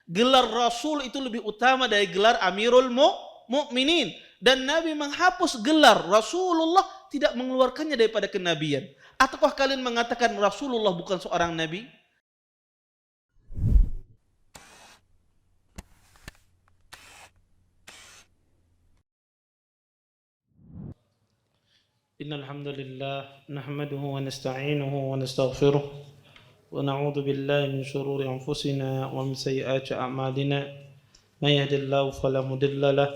Gelar Rasul itu lebih utama dari gelar Amirul Mukminin. Dan Nabi menghapus gelar Rasulullah, tidak mengeluarkannya daripada kenabian. Ataukah kalian mengatakan Rasulullah bukan seorang nabi? Innal hamdalillah nahmaduhu wa nasta'inuhu wa nastaghfiruh wa na'udzu billahi min shururi anfusina wa min sayyiati a'malina. May yahdihillahu fala mudilla lahu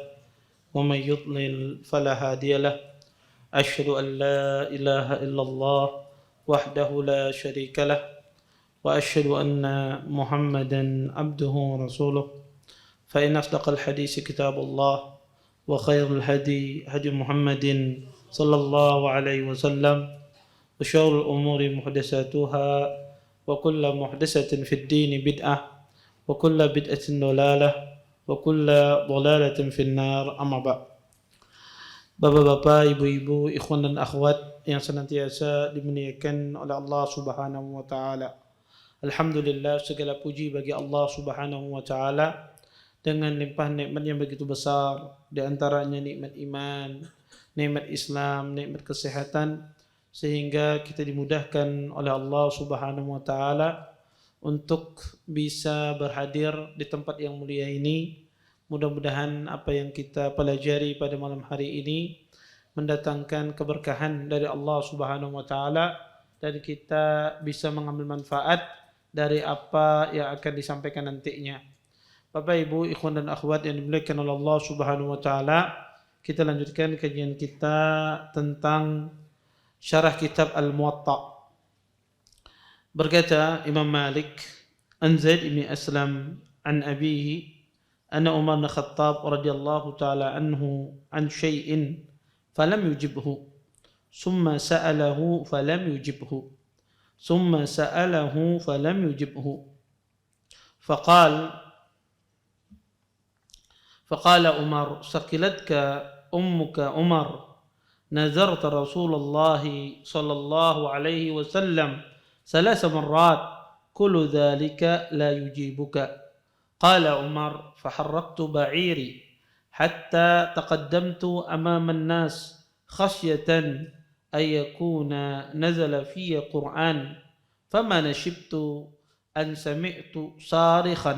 wa may yudlil fala hadiya lahu. Asyhadu an la ilaha illallah wahdahu la syarika lahu wa asyhadu anna Muhammadan abduhu wa rasuluh. Fa inna asdaqal hadits kitabullah wa khairul hadi hadi Muhammadin sallallahu alaihi wasallam wa syarrul umuri muhdatsatuha wa kullu muhdatsatin fid din bid'ah wa kullu bid'atin dhalalah wa kullu dhalalatin fin nar. Amma ba'd. Bapak-bapak, ibu-ibu, ikhwan dan akhwat yang senantiasa dimuliakan oleh Allah Subhanahu wa taala. Alhamdulillah, segala puji bagi Allah Subhanahu wa taala dengan limpah nikmat yang begitu besar, di antaranya nikmat iman, nikmat Islam, nikmat kesehatan, sehingga kita dimudahkan oleh Allah Subhanahu wa taala untuk bisa berhadir di tempat yang mulia ini. Mudah-mudahan apa yang kita pelajari pada malam hari ini mendatangkan keberkahan dari Allah Subhanahu wa taala dan kita bisa mengambil manfaat dari apa yang akan disampaikan nantinya. Bapak, Ibu, ikhwan dan akhwat yang dimuliakan oleh Allah Subhanahu wa taala, kita lanjutkan kajian kita tentang syarah kitab Al-Muwatta. Berkata Imam Malik, an Zaid bin Aslam an abihi anna Umar bin Khattab radhiyallahu taala anhu an syai'in falam yujibhu thumma sa'alahu falam yujibhu thumma sa'alahu falam yujibhu فقال عمر ثقلتك أمك عمر نذرت رسول الله صلى الله عليه وسلم 3 مرات كل ذلك لا يجيبك. قال عمر فحركت بعيري حتى تقدمت أمام الناس خشية أن يكون نزل في قرآن فما نشبت أن سمعت صارخا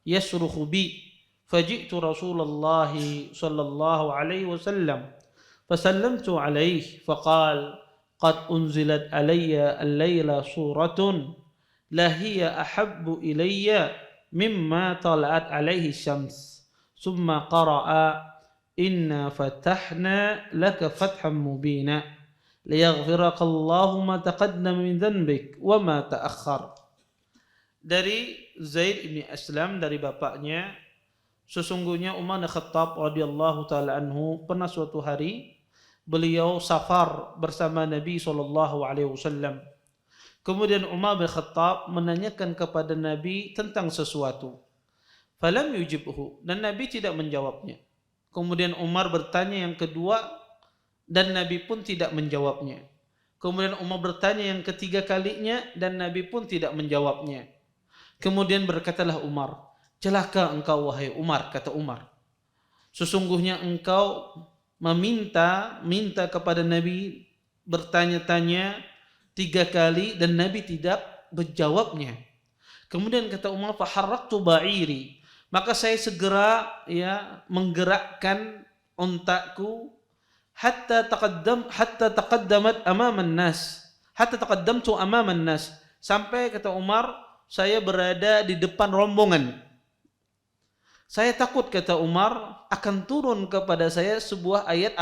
يصرخ بي فجئت رسول الله صلى الله عليه وسلم فسلمت عليه فقال قد أنزلت علي الليلة سورة لا هي أحب إلي مما طلعت عليه الشمس ثم قرأ إنا فتحنا لك فتحا مبينا ليغفرك الله ما تقدم من ذنبك وما تأخر. Dari Zaid bin Aslam, dari bapaknya, sesungguhnya Umar bin Khattab radhiyallahu taala anhu pernah suatu hari beliau safar bersama Nabi SAW. Kemudian Umar bin Khattab menanyakan kepada Nabi tentang sesuatu. Falam yujibhu, dan Nabi tidak menjawabnya. Kemudian Umar bertanya yang kedua dan Nabi pun tidak menjawabnya. Kemudian Umar bertanya yang ketiga kalinya dan Nabi pun tidak menjawabnya. Kemudian berkatalah Umar, celaka engkau wahai Umar, kata Umar. Sesungguhnya engkau minta kepada Nabi, bertanya-tanya 3 kali dan Nabi tidak menjawabnya. Kemudian kata Umar, faharraktu ba'iri, maka saya segera menggerakkan untaku hatta taqaddamat amaman nas, hatta taqaddamtu amaman nas, sampai kata Umar saya berada di depan rombongan. Saya takut, kata Umar, akan turun kepada saya sebuah ayat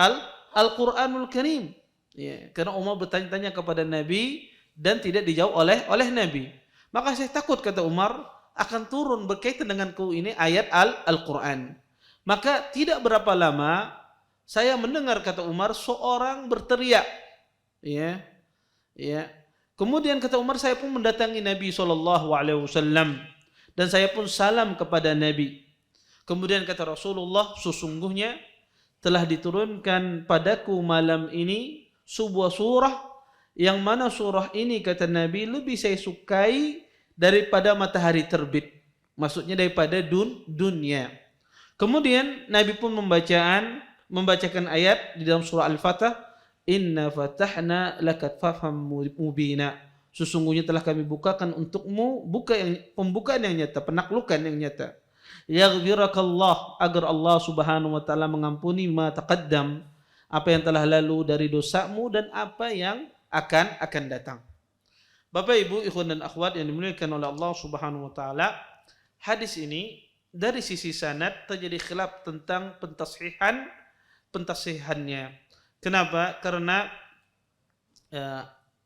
Al-Quranul Karim. Ya, karena Umar bertanya-tanya kepada Nabi dan tidak dijawab oleh Nabi. Maka saya takut, kata Umar, akan turun berkaitan denganku ini ayat Al-Quran. Maka tidak berapa lama saya mendengar, kata Umar, seorang berteriak. Ya. Kemudian kata Umar, saya pun mendatangi Nabi SAW dan saya pun salam kepada Nabi. Kemudian kata Rasulullah, sesungguhnya telah diturunkan padaku malam ini sebuah surah yang mana surah ini, kata Nabi, lebih saya sukai daripada matahari terbit. Maksudnya daripada dunia. Kemudian Nabi pun membacakan ayat di dalam surah Al-Fatah, Inna fatahna laka fathhan mubina. Sesungguhnya telah kami bukakan untukmu pembukaan yang nyata, penaklukan yang nyata. Yaghfirakallah, agar Allah Subhanahu wa taala mengampuni ma taqaddam, apa yang telah lalu dari dosamu dan apa yang akan datang. Bapak Ibu, ikhwan dan akhwat yang dimuliakan oleh Allah Subhanahu wa taala, hadis ini dari sisi sanad terjadi khilaf tentang pentasihannya. Kenapa? Karena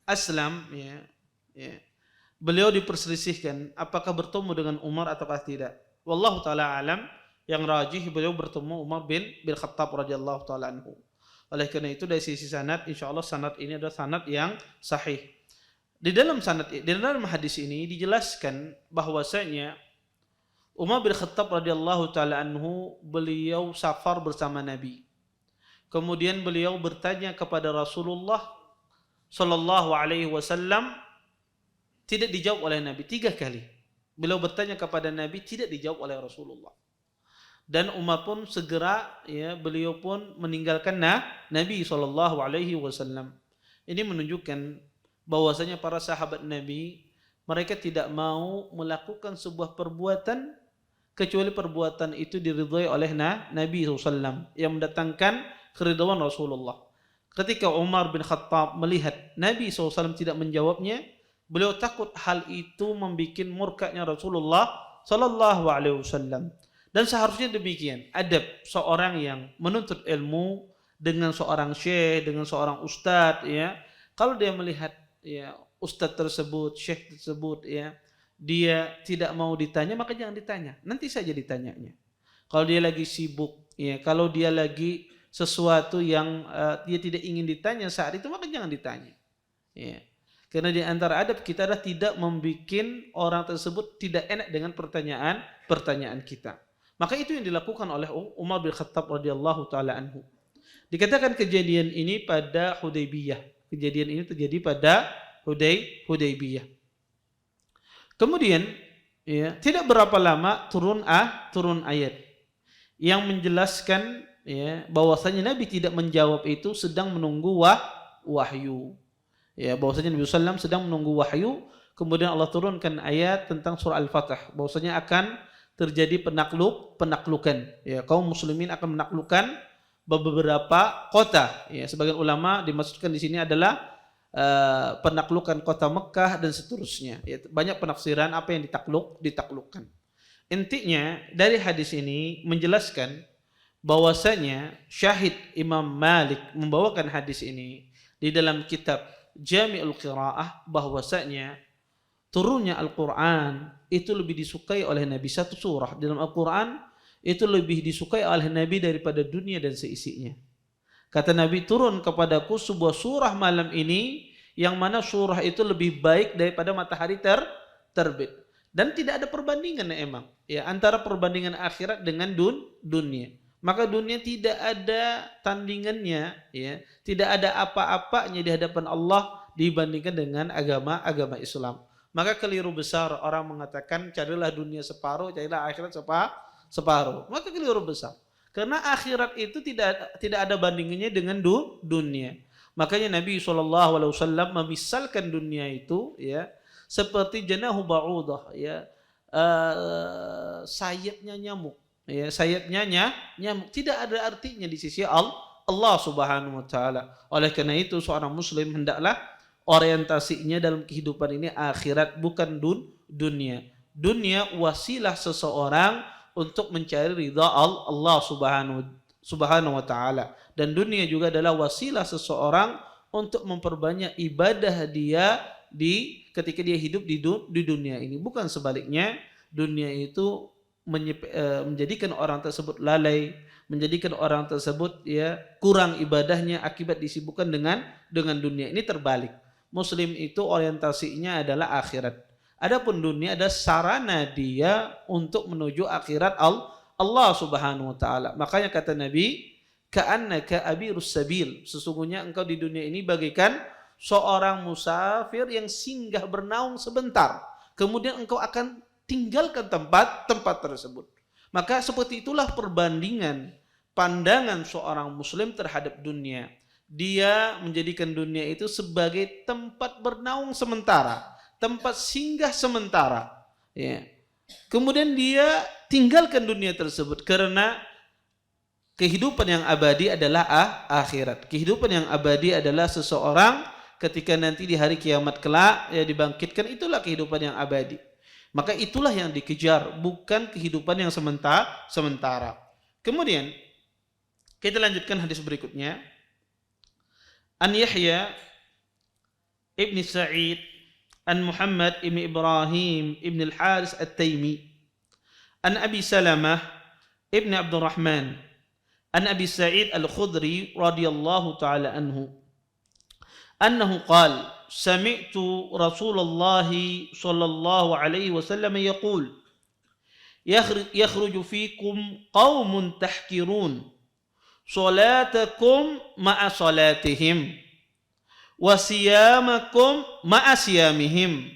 Aslam beliau diperselisihkan apakah bertemu dengan Umar ataukah tidak. Wallahu taala alam, yang rajih beliau bertemu Umar bin Khattab radhiyallahu taala anhu. Oleh karena itu dari sisi sanad, insyaallah sanad ini adalah sanad yang sahih. Di dalam hadis ini dijelaskan bahwasanya Umar bin Khattab radhiyallahu taala anhu beliau safar bersama Nabi. Kemudian beliau bertanya kepada Rasulullah sallallahu alaihi wasallam, tidak dijawab oleh Nabi 3 kali. Beliau bertanya kepada Nabi, tidak dijawab oleh Rasulullah. Dan Umar pun segera beliau pun meninggalkan Nabi sallallahu alaihi wasallam. Ini menunjukkan bahwasanya para sahabat Nabi, mereka tidak mau melakukan sebuah perbuatan kecuali perbuatan itu diridhai oleh Nabi SAW yang mendatangkan keridhaan Rasulullah. Ketika Umar bin Khattab melihat Nabi SAW tidak menjawabnya, beliau takut hal itu membuat murkanya Rasulullah Sallallahu Alaihi Wasallam. Dan seharusnya demikian adab seorang yang menuntut ilmu dengan seorang syekh, dengan seorang ustadz, kalau dia melihat ustadz tersebut, syekh tersebut, dia tidak mau ditanya, maka jangan ditanya. Nanti saja ditanyanya. Kalau dia lagi sibuk, kalau dia lagi sesuatu yang dia tidak ingin ditanya saat itu, maka jangan ditanya. Karena di antara adab kita adalah tidak membuat orang tersebut tidak enak dengan pertanyaan kita. Maka itu yang dilakukan oleh Umar bin Khattab radhiyallahu taala anhu. Dikatakan kejadian ini pada Hudaybiyah. Kejadian ini terjadi pada Hudaybiyah. Kemudian tidak berapa lama turun ayat yang menjelaskan bahwasanya Nabi tidak menjawab itu sedang menunggu wahyu. Bahwasanya Nabi SAW sedang menunggu wahyu, kemudian Allah turunkan ayat tentang surah Al-Fatah, bahwasanya akan terjadi penaklukan. Kaum muslimin akan menaklukkan beberapa kota. Sebagian ulama dimaksudkan di sini adalah penaklukan kota Mekah dan seterusnya. Banyak penafsiran apa yang ditaklukkan. Intinya dari hadis ini menjelaskan bahwasanya syahid Imam Malik membawakan hadis ini di dalam kitab Jami'ul Qira'ah, bahwasanya turunnya Al-Quran itu lebih disukai oleh Nabi. Satu surah dalam Al-Quran itu lebih disukai oleh Nabi daripada dunia dan seisinya. Kata Nabi, turun kepadaku sebuah surah malam ini yang mana surah itu lebih baik daripada matahari terbit. Dan tidak ada perbandingan antara perbandingan akhirat dengan dunia. Maka dunia tidak ada tandingannya, tidak ada apa-apanya di hadapan Allah dibandingkan dengan agama Islam. Maka keliru besar orang mengatakan carilah dunia separuh, carilah akhirat separuh. Maka keliru besar. Karena akhirat itu tidak ada bandingannya dengan dunia. Makanya Nabi SAW memisalkan dunia itu seperti janahu ba'udah, sayapnya nyamuk. Sayapnya nyamuk tidak ada artinya di sisi Allah Subhanahu wa taala. Oleh karena itu seorang muslim hendaklah orientasinya dalam kehidupan ini akhirat, bukan dunia. Dunia wasilah seseorang untuk mencari ridha Allah Subhanahu wa taala, dan dunia juga adalah wasilah seseorang untuk memperbanyak ibadah dia ketika dia hidup di dunia ini. Bukan sebaliknya, dunia itu menjadikan orang tersebut lalai, menjadikan orang tersebut kurang ibadahnya akibat disibukkan dengan dunia. Ini terbalik. Muslim itu orientasinya adalah akhirat. Adapun dunia ada sarana dia untuk menuju akhirat Allah Subhanahu wa taala. Makanya kata Nabi, ka'annaka abirus sabil, sesungguhnya engkau di dunia ini bagaikan seorang musafir yang singgah bernaung sebentar, kemudian engkau akan tinggalkan tempat tersebut. Maka seperti itulah perbandingan pandangan seorang muslim terhadap dunia. Dia menjadikan dunia itu sebagai tempat bernaung sementara, tempat singgah sementara. Ya. Kemudian dia tinggalkan dunia tersebut karena kehidupan yang abadi adalah akhirat. Kehidupan yang abadi adalah seseorang ketika nanti di hari kiamat kelak ya dibangkitkan, itulah kehidupan yang abadi. Maka itulah yang dikejar, bukan kehidupan yang sementara. Kemudian kita lanjutkan hadis berikutnya. An Yahya ibn Sa'id an Muhammad ibn Ibrahim ibn al-Haris at-Taimi an Abi Salamah ibn Abdurrahman an Abi Sa'id al-Khudri radhiyallahu ta'ala anhu annahu qala sami'tu Rasulullah sallallahu alaihi wasallam yaqul yakhruju fikum qaumun tahkirun salatakum ma'a salatihim wa siyamakum ma'a siyamihim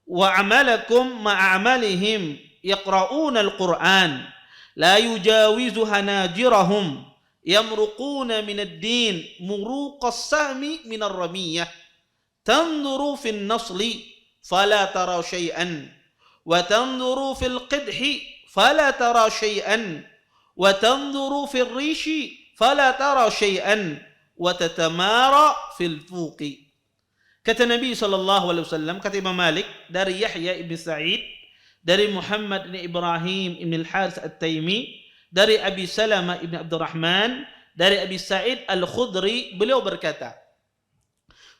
wa amalakum ma'a amalihim yaqra'una al-Qur'an la yujawizu hanajirahum yamruquna min ad-din muruqas sahmi min ar-ramiyah tanzuru fi an-nasli fala tara shay'an wa tanzuru fi al-qidhi fala tara shay'an wa tanzuru fi ar-rishi fala tara shay'an wa tatamara fil fuqi. Kata Nabi SAW, kata Imam Malik dari Yahya ibn Sa'id, dari Muhammad ibn Ibrahim ibn al-Haris at-Taimi, dari Abi Salamah ibn Abdurrahman, dari Abi Sa'id al-Khudri, beliau berkata,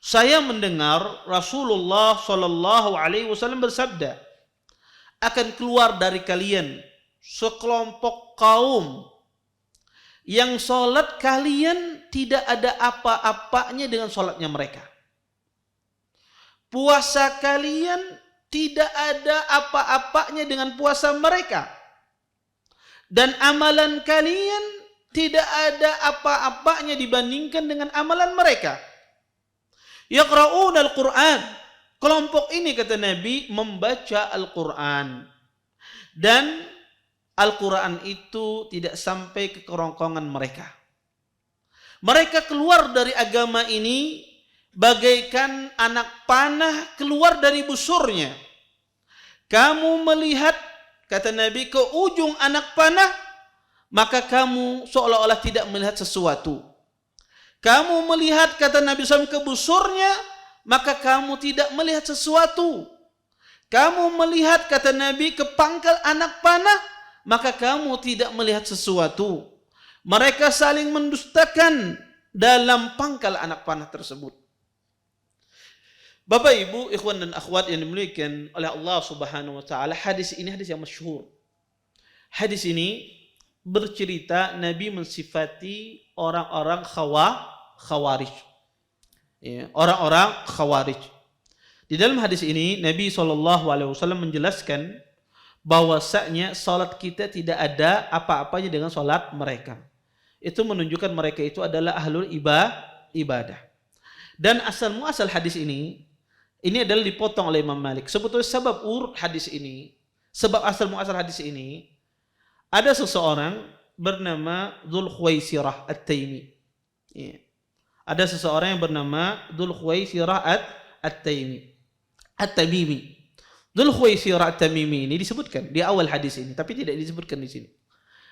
saya mendengar Rasulullah SAW bersabda, akan keluar dari kalian sekelompok kaum yang sholat kalian tidak ada apa-apanya dengan sholatnya mereka. Puasa kalian tidak ada apa-apanya dengan puasa mereka. Dan amalan kalian tidak ada apa-apanya dibandingkan dengan amalan mereka. Yaqra'una al-Qur'an. Kelompok ini, kata Nabi, membaca Al-Quran. Dan Al-Quran itu tidak sampai ke kerongkongan mereka. Mereka keluar dari agama ini bagaikan anak panah keluar dari busurnya. Kamu melihat, kata Nabi, ke ujung anak panah, maka kamu seolah-olah tidak melihat sesuatu. Kamu melihat, kata Nabi SAW, ke busurnya, maka kamu tidak melihat sesuatu. Kamu melihat, kata Nabi, ke pangkal anak panah, maka kamu tidak melihat sesuatu. Mereka saling mendustakan dalam pangkal anak panah tersebut. Bapak, Ibu, ikhwan dan akhwat yang dimuliakan oleh Allah Subhanahu wa taala, hadis ini hadis yang masyhur. Hadis ini bercerita Nabi mensifati orang-orang Khawarij. Ya, orang-orang Khawarij. Di dalam hadis ini Nabi SAW menjelaskan bahwasanya salat kita tidak ada apa-apanya dengan salat mereka. Itu menunjukkan mereka itu adalah ahlul ibadah. Dan asal muasal hadis ini adalah dipotong oleh Imam Malik. Sebetulnya sebab urut hadis ini, sebab asal muasal hadis ini, ada seseorang bernama Dzul Khuwaisirah At-Taimi. Ya. Ada seseorang yang bernama Dzul Khuwaisirah At-Taimi. At-Tamimi. Dzul Khuwaisirah At-Tamimi ini disebutkan di awal hadis ini, tapi tidak disebutkan di sini.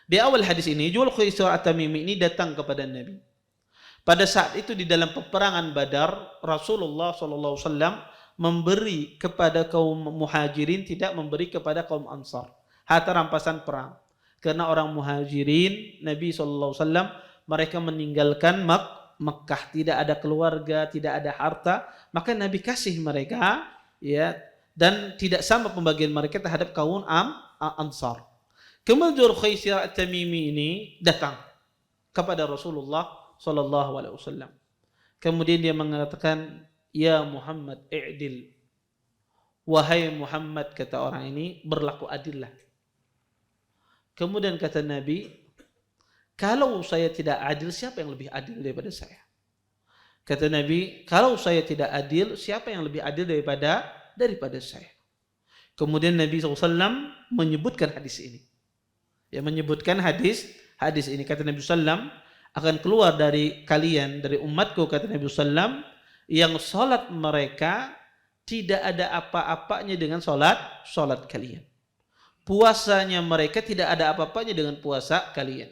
Di awal hadis ini, Dzul Khuwaisirah At-Tamimi ini datang kepada Nabi. Pada saat itu di dalam peperangan Badar, Rasulullah SAW memberi kepada kaum Muhajirin, tidak memberi kepada kaum Ansar. Harta rampasan perang. Karena orang Muhajirin, Nabi SAW, mereka meninggalkan Mekah, tidak ada keluarga, tidak ada harta, maka Nabi kasih mereka, ya. Dan tidak sama pembagian mereka terhadap kaum Ansar. Kemudian Dzul Khuwaisirah At-Tamimi ini datang kepada Rasulullah SAW. Kemudian dia mengatakan, ya Muhammad i'dil. Wahai Muhammad, kata orang ini, berlaku adillah. Kemudian kata Nabi, kalau saya tidak adil, siapa yang lebih adil daripada saya? Kata Nabi, kalau saya tidak adil, siapa yang lebih adil daripada saya? Kemudian Nabi SAW menyebutkan hadis ini. Ya, menyebutkan hadis ini. Kata Nabi SAW, akan keluar dari kalian, dari umatku, kata Nabi SAW, yang salat mereka tidak ada apa-apanya dengan salat kalian. Puasanya mereka tidak ada apa-apanya dengan puasa kalian.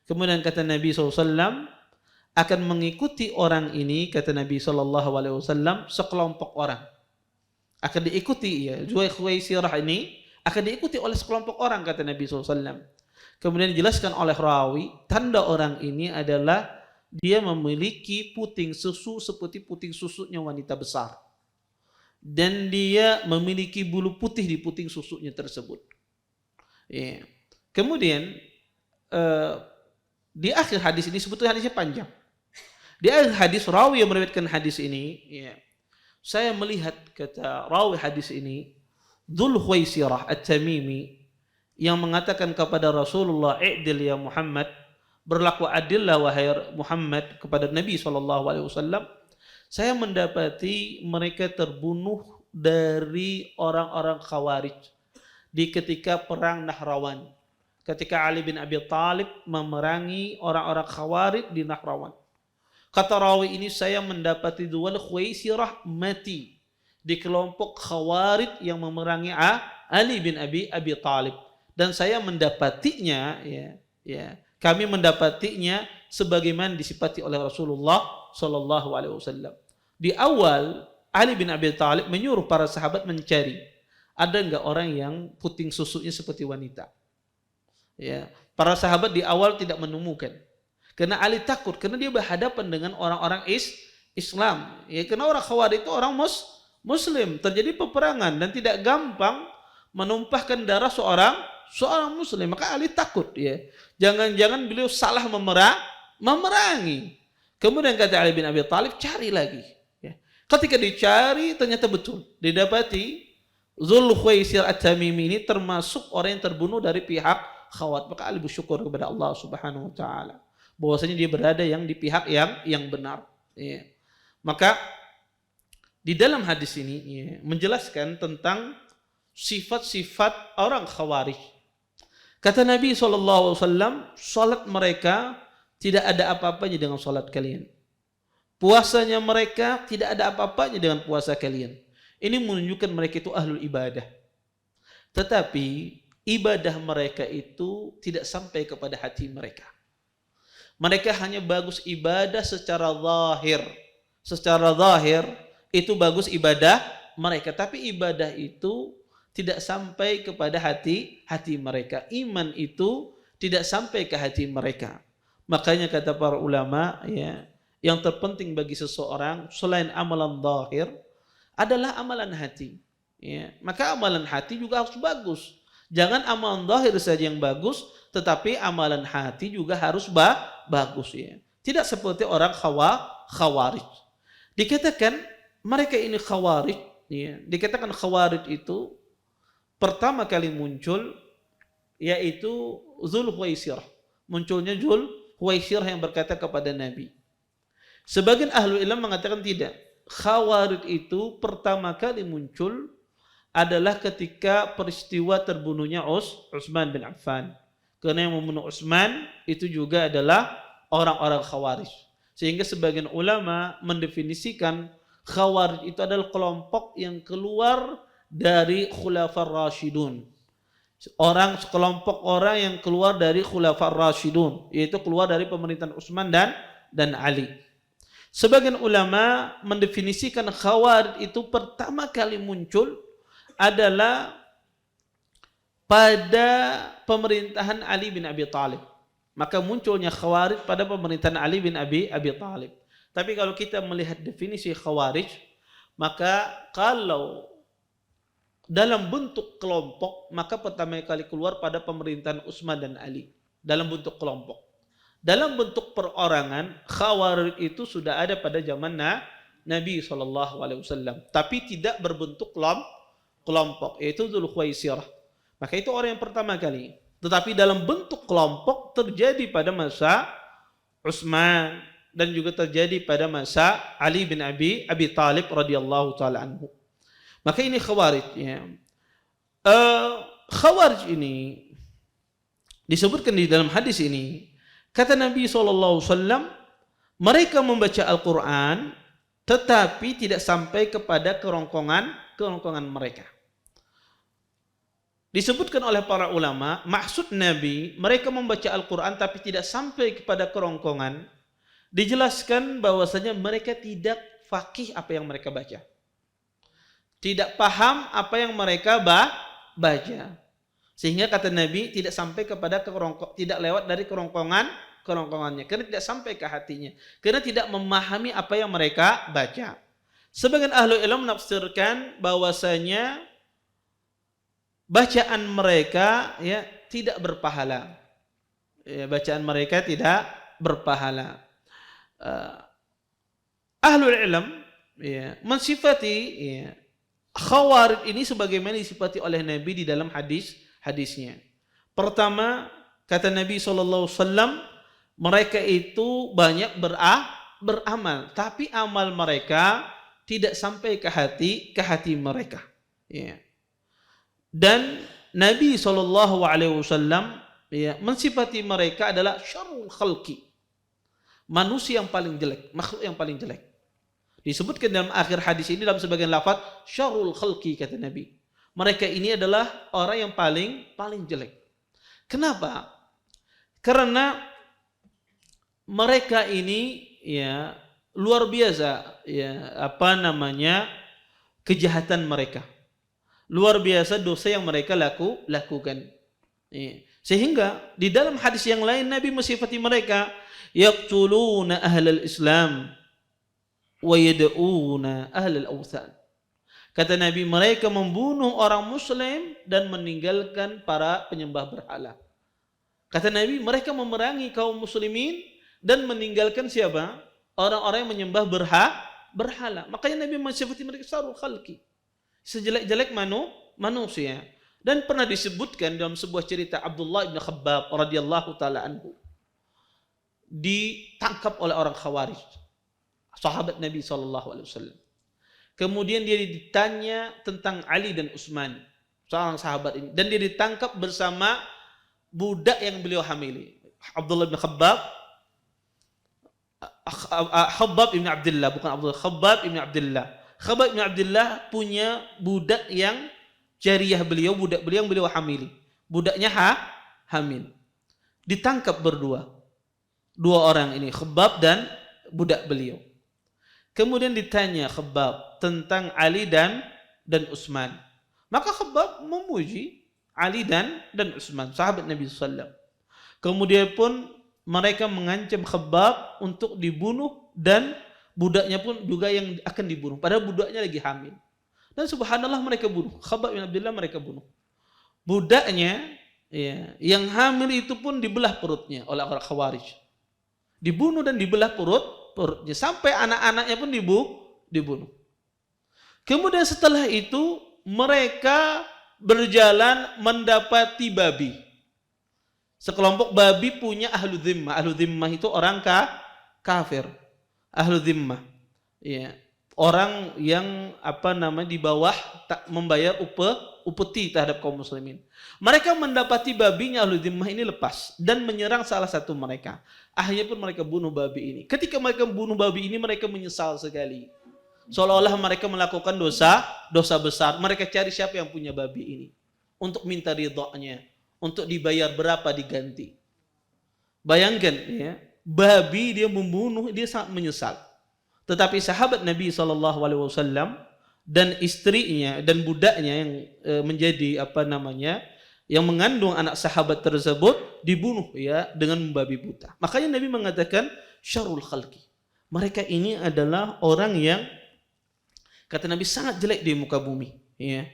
Kemudian kata Nabi SAW, akan mengikuti orang ini, kata Nabi SAW, sekelompok orang. Akan diikuti, ya, Khuwaisirah ini akan diikuti oleh sekelompok orang, kata Nabi SAW. Kemudian dijelaskan oleh rawi, tanda orang ini adalah dia memiliki puting susu seperti puting susunya wanita besar. Dan dia memiliki bulu putih di puting susunya tersebut. Ya. Kemudian di akhir hadis ini, sebetulnya hadisnya panjang. Di akhir hadis, rawi yang meriwayatkan hadis ini, ya, saya melihat, kata rawi hadis ini, Dzul Khuwaisirah At-Tamimi, yang mengatakan kepada Rasulullah, "I'dil ya Muhammad," berlaku adillah wahai Muhammad, kepada Nabi SAW. Saya mendapati mereka terbunuh dari orang-orang Khawarij di ketika perang Nahrawan. Ketika Ali bin Abi Thalib memerangi orang-orang Khawarij di Nahrawan. Kata rawi ini, saya mendapati Dzul Khuwaisirah mati di kelompok Khawarij yang memerangi Ali bin Abi Thalib. Dan saya mendapatinya, kami mendapatinya sebagaimana disifati oleh Rasulullah sallallahu alaihi wasallam. Di awal Ali bin Abi Thalib menyuruh para sahabat mencari, ada enggak orang yang puting susunya seperti wanita. Ya, para sahabat di awal tidak menemukan. Karena Ali takut, karena dia berhadapan dengan orang-orang Islam. Ya, karena orang Khawarij itu orang Muslim, terjadi peperangan dan tidak gampang menumpahkan darah seorang Muslim. Maka Ali takut, ya. Jangan-jangan beliau salah memerangi. Kemudian kata Ali bin Abi Thalib, cari lagi. Ya. Ketika dicari, ternyata betul. Didapati Dzul Khuwaisirah At-Tamimi ini termasuk orang yang terbunuh dari pihak Khawarij. Maka Ali bersyukur kepada Allah Subhanahu wa taala bahwasanya dia berada di pihak yang benar. Ya. Maka di dalam hadis ini, ya, menjelaskan tentang sifat-sifat orang Khawarij. Kata Nabi SAW, salat mereka tidak ada apa-apanya dengan salat kalian. Puasanya mereka tidak ada apa-apanya dengan puasa kalian. Ini menunjukkan mereka itu ahlul ibadah. Tetapi ibadah mereka itu tidak sampai kepada hati mereka. Mereka hanya bagus ibadah secara zahir. Secara zahir itu bagus ibadah mereka, tapi ibadah itu tidak sampai kepada hati mereka. Iman itu tidak sampai ke hati mereka. Makanya kata para ulama, ya, yang terpenting bagi seseorang selain amalan zahir adalah amalan hati. Ya, maka amalan hati juga harus bagus. Jangan amalan zahir saja yang bagus, tetapi amalan hati juga harus bagus, ya. Tidak seperti orang Khawarij. Dikatakan mereka ini Khawarij, ya. Dikatakan Khawarij itu pertama kali muncul yaitu Dzul Khuwaisirah. Munculnya Dzul Khuwaisirah yang berkata kepada Nabi. Sebagian ahlu ilmu mengatakan tidak. Khawarij itu pertama kali muncul adalah ketika peristiwa terbunuhnya Utsman bin Affan. Karena yang membunuh Utsman itu juga adalah orang-orang Khawarij. Sehingga sebagian ulama mendefinisikan Khawarij itu adalah kelompok yang keluar dari Khulafar Rashidun. Sekelompok orang yang keluar dari Khulafar Rashidun, yaitu keluar dari pemerintahan Utsman dan Ali. Sebagian ulama mendefinisikan Khawarij itu pertama kali muncul adalah pada pemerintahan Ali bin Abi Thalib. Maka munculnya Khawarij pada pemerintahan Ali bin Abi Thalib. Tapi kalau kita melihat definisi Khawarij, maka kalau dalam bentuk kelompok, maka pertama kali keluar pada pemerintahan Utsman dan Ali. Dalam bentuk kelompok. Dalam bentuk perorangan, Khawarij itu sudah ada pada zaman Nabi SAW. Tapi tidak berbentuk kelompok, yaitu Dzul Khuwaisirah. Maka itu orang yang pertama kali. Tetapi dalam bentuk kelompok terjadi pada masa Utsman dan juga terjadi pada masa Ali bin Abi Thalib radhiyallahu taala anhu. Maka ini Khawarij, ya. Khawarij ini disebutkan di dalam hadis ini, kata Nabi SAW, mereka membaca Al-Quran tetapi tidak sampai kepada kerongkongan mereka. Disebutkan oleh para ulama, maksud Nabi mereka membaca Al-Quran tapi tidak sampai kepada kerongkongan, dijelaskan bahwasanya mereka tidak faqih apa yang mereka baca, tidak paham apa yang mereka baca, sehingga kata Nabi tidak sampai kepada tidak lewat dari kerongkongannya, karena tidak sampai ke hatinya, karena tidak memahami apa yang mereka baca. Sebagian ahli ilmu menafsirkan bahwasanya bacaan mereka ya tidak berpahala. Ya, bacaan mereka tidak berpahala. Ahlul ilm ya mensifati ya Khawarij ini sebagaimana disifati oleh Nabi di dalam hadisnya. Pertama, kata Nabi SAW, mereka itu banyak beramal, tapi amal mereka tidak sampai ke hati mereka. Ya. Dan Nabi SAW ya, mensifati mereka adalah syarrul khalqi, manusia yang paling jelek, makhluk yang paling jelek. Disebutkan dalam akhir hadis ini dalam sebagian lafaz syarrul khalqi, kata Nabi. Mereka ini adalah orang yang paling jelek. Kenapa? Karena mereka ini ya luar biasa ya kejahatan mereka. Luar biasa dosa yang mereka lakukan. Ya. Sehingga di dalam hadis yang lain Nabi mensifati mereka yaqtuluna ahlal Islam wa yad'una ahlal awthan. Kata Nabi, mereka membunuh orang muslim dan meninggalkan para penyembah berhala. Kata Nabi, mereka memerangi kaum muslimin dan meninggalkan siapa? Orang-orang yang menyembah berhala. Makanya Nabi mensifati mereka syarrul khalqi, sejelek-jelek manusia. Dan pernah disebutkan dalam sebuah cerita Abdullah bin Khabbab radhiyallahu taala anhu ditangkap oleh orang Khawarij, sahabat Nabi SAW. Kemudian dia ditanya tentang Ali dan Utsman, seorang sahabat ini, dan dia ditangkap bersama budak yang beliau hamili. Abdullah bin Khabbab ibn Abdullah, bukan Abdullah, Khabbab ibn Abdullah. Khabbab ibn Abdullah punya budak yang jariyah beliau, budak beliau yang beliau hamili. Budaknya hamil. Ditangkap berdua. Dua orang ini, Khabbab dan budak beliau. Kemudian ditanya Khabbab tentang Ali dan Utsman. Maka Khabbab memuji Ali dan Utsman, sahabat Nabi SAW. Kemudian pun mereka mengancam Khabbab untuk dibunuh dan budaknya pun juga yang akan dibunuh. Padahal budaknya lagi hamil. Dan subhanallah mereka bunuh. Khabbab bin Abdullah mereka bunuh. Budaknya ya, yang hamil itu pun dibelah perutnya oleh orang Khawarij. Dibunuh dan dibelah perutnya. Sampai anak-anaknya pun dibunuh. Kemudian setelah itu mereka berjalan mendapati babi. Sekelompok babi punya ahlu dhimmah. Ahlu dhimmah itu orang kafir. Ahlu dhimmah. Ya. Orang yang di bawah tak membayar upeti terhadap kaum muslimin. Mereka mendapati babinya ahlu dhimmah ini lepas dan menyerang salah satu mereka. Akhirnya pun mereka bunuh babi ini. Ketika mereka bunuh babi ini, mereka menyesal sekali. Seolah-olah mereka melakukan dosa besar. Mereka cari siapa yang punya babi ini untuk minta ridhonya, untuk dibayar berapa diganti. Bayangkan ya, babi dia membunuh, dia sangat menyesal. Tetapi sahabat Nabi SAW dan istrinya dan budaknya yang menjadi yang mengandung anak sahabat tersebut dibunuh ya dengan membabi buta. Makanya Nabi mengatakan syarrul khalqi. Mereka ini adalah orang yang kata Nabi sangat jelek di muka bumi, ya.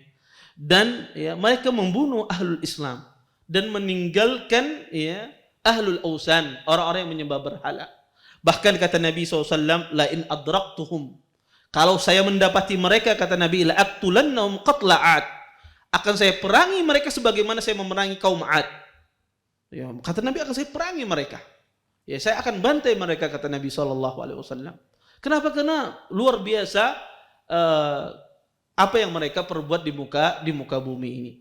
Dan ya, mereka membunuh ahlul Islam dan meninggalkan ya ahlul awsan, orang-orang yang menyembah berhala. Bahkan kata Nabi SAW, la in adraktuhum, kalau saya mendapati mereka, kata Nabi, la aqtulannahum qatla 'ad, akan saya perangi mereka sebagaimana saya memerangi kaum 'ad. Ya, kata Nabi, akan saya perangi mereka. Ya, saya akan bantai mereka, kata Nabi SAW. Kenapa? Karena luar biasa apa yang mereka perbuat di muka bumi ini.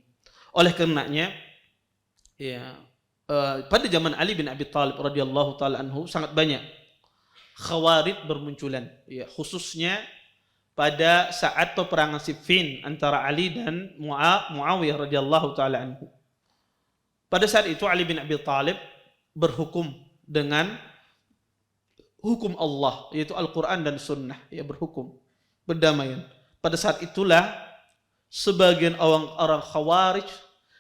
Oleh karenanya, ya, pada zaman Ali bin Abi Thalib radhiyallahu taala anhu sangat banyak Khawarij bermunculan, ya, khususnya pada saat peperangan Siffin antara Ali dan Muawiyah radhiyallahu taala anhu. Pada saat itu Ali bin Abi Thalib berhukum dengan hukum Allah, yaitu Al-Quran dan Sunnah, ya, berhukum berdamaian. Pada saat itulah sebagian orang Khawarij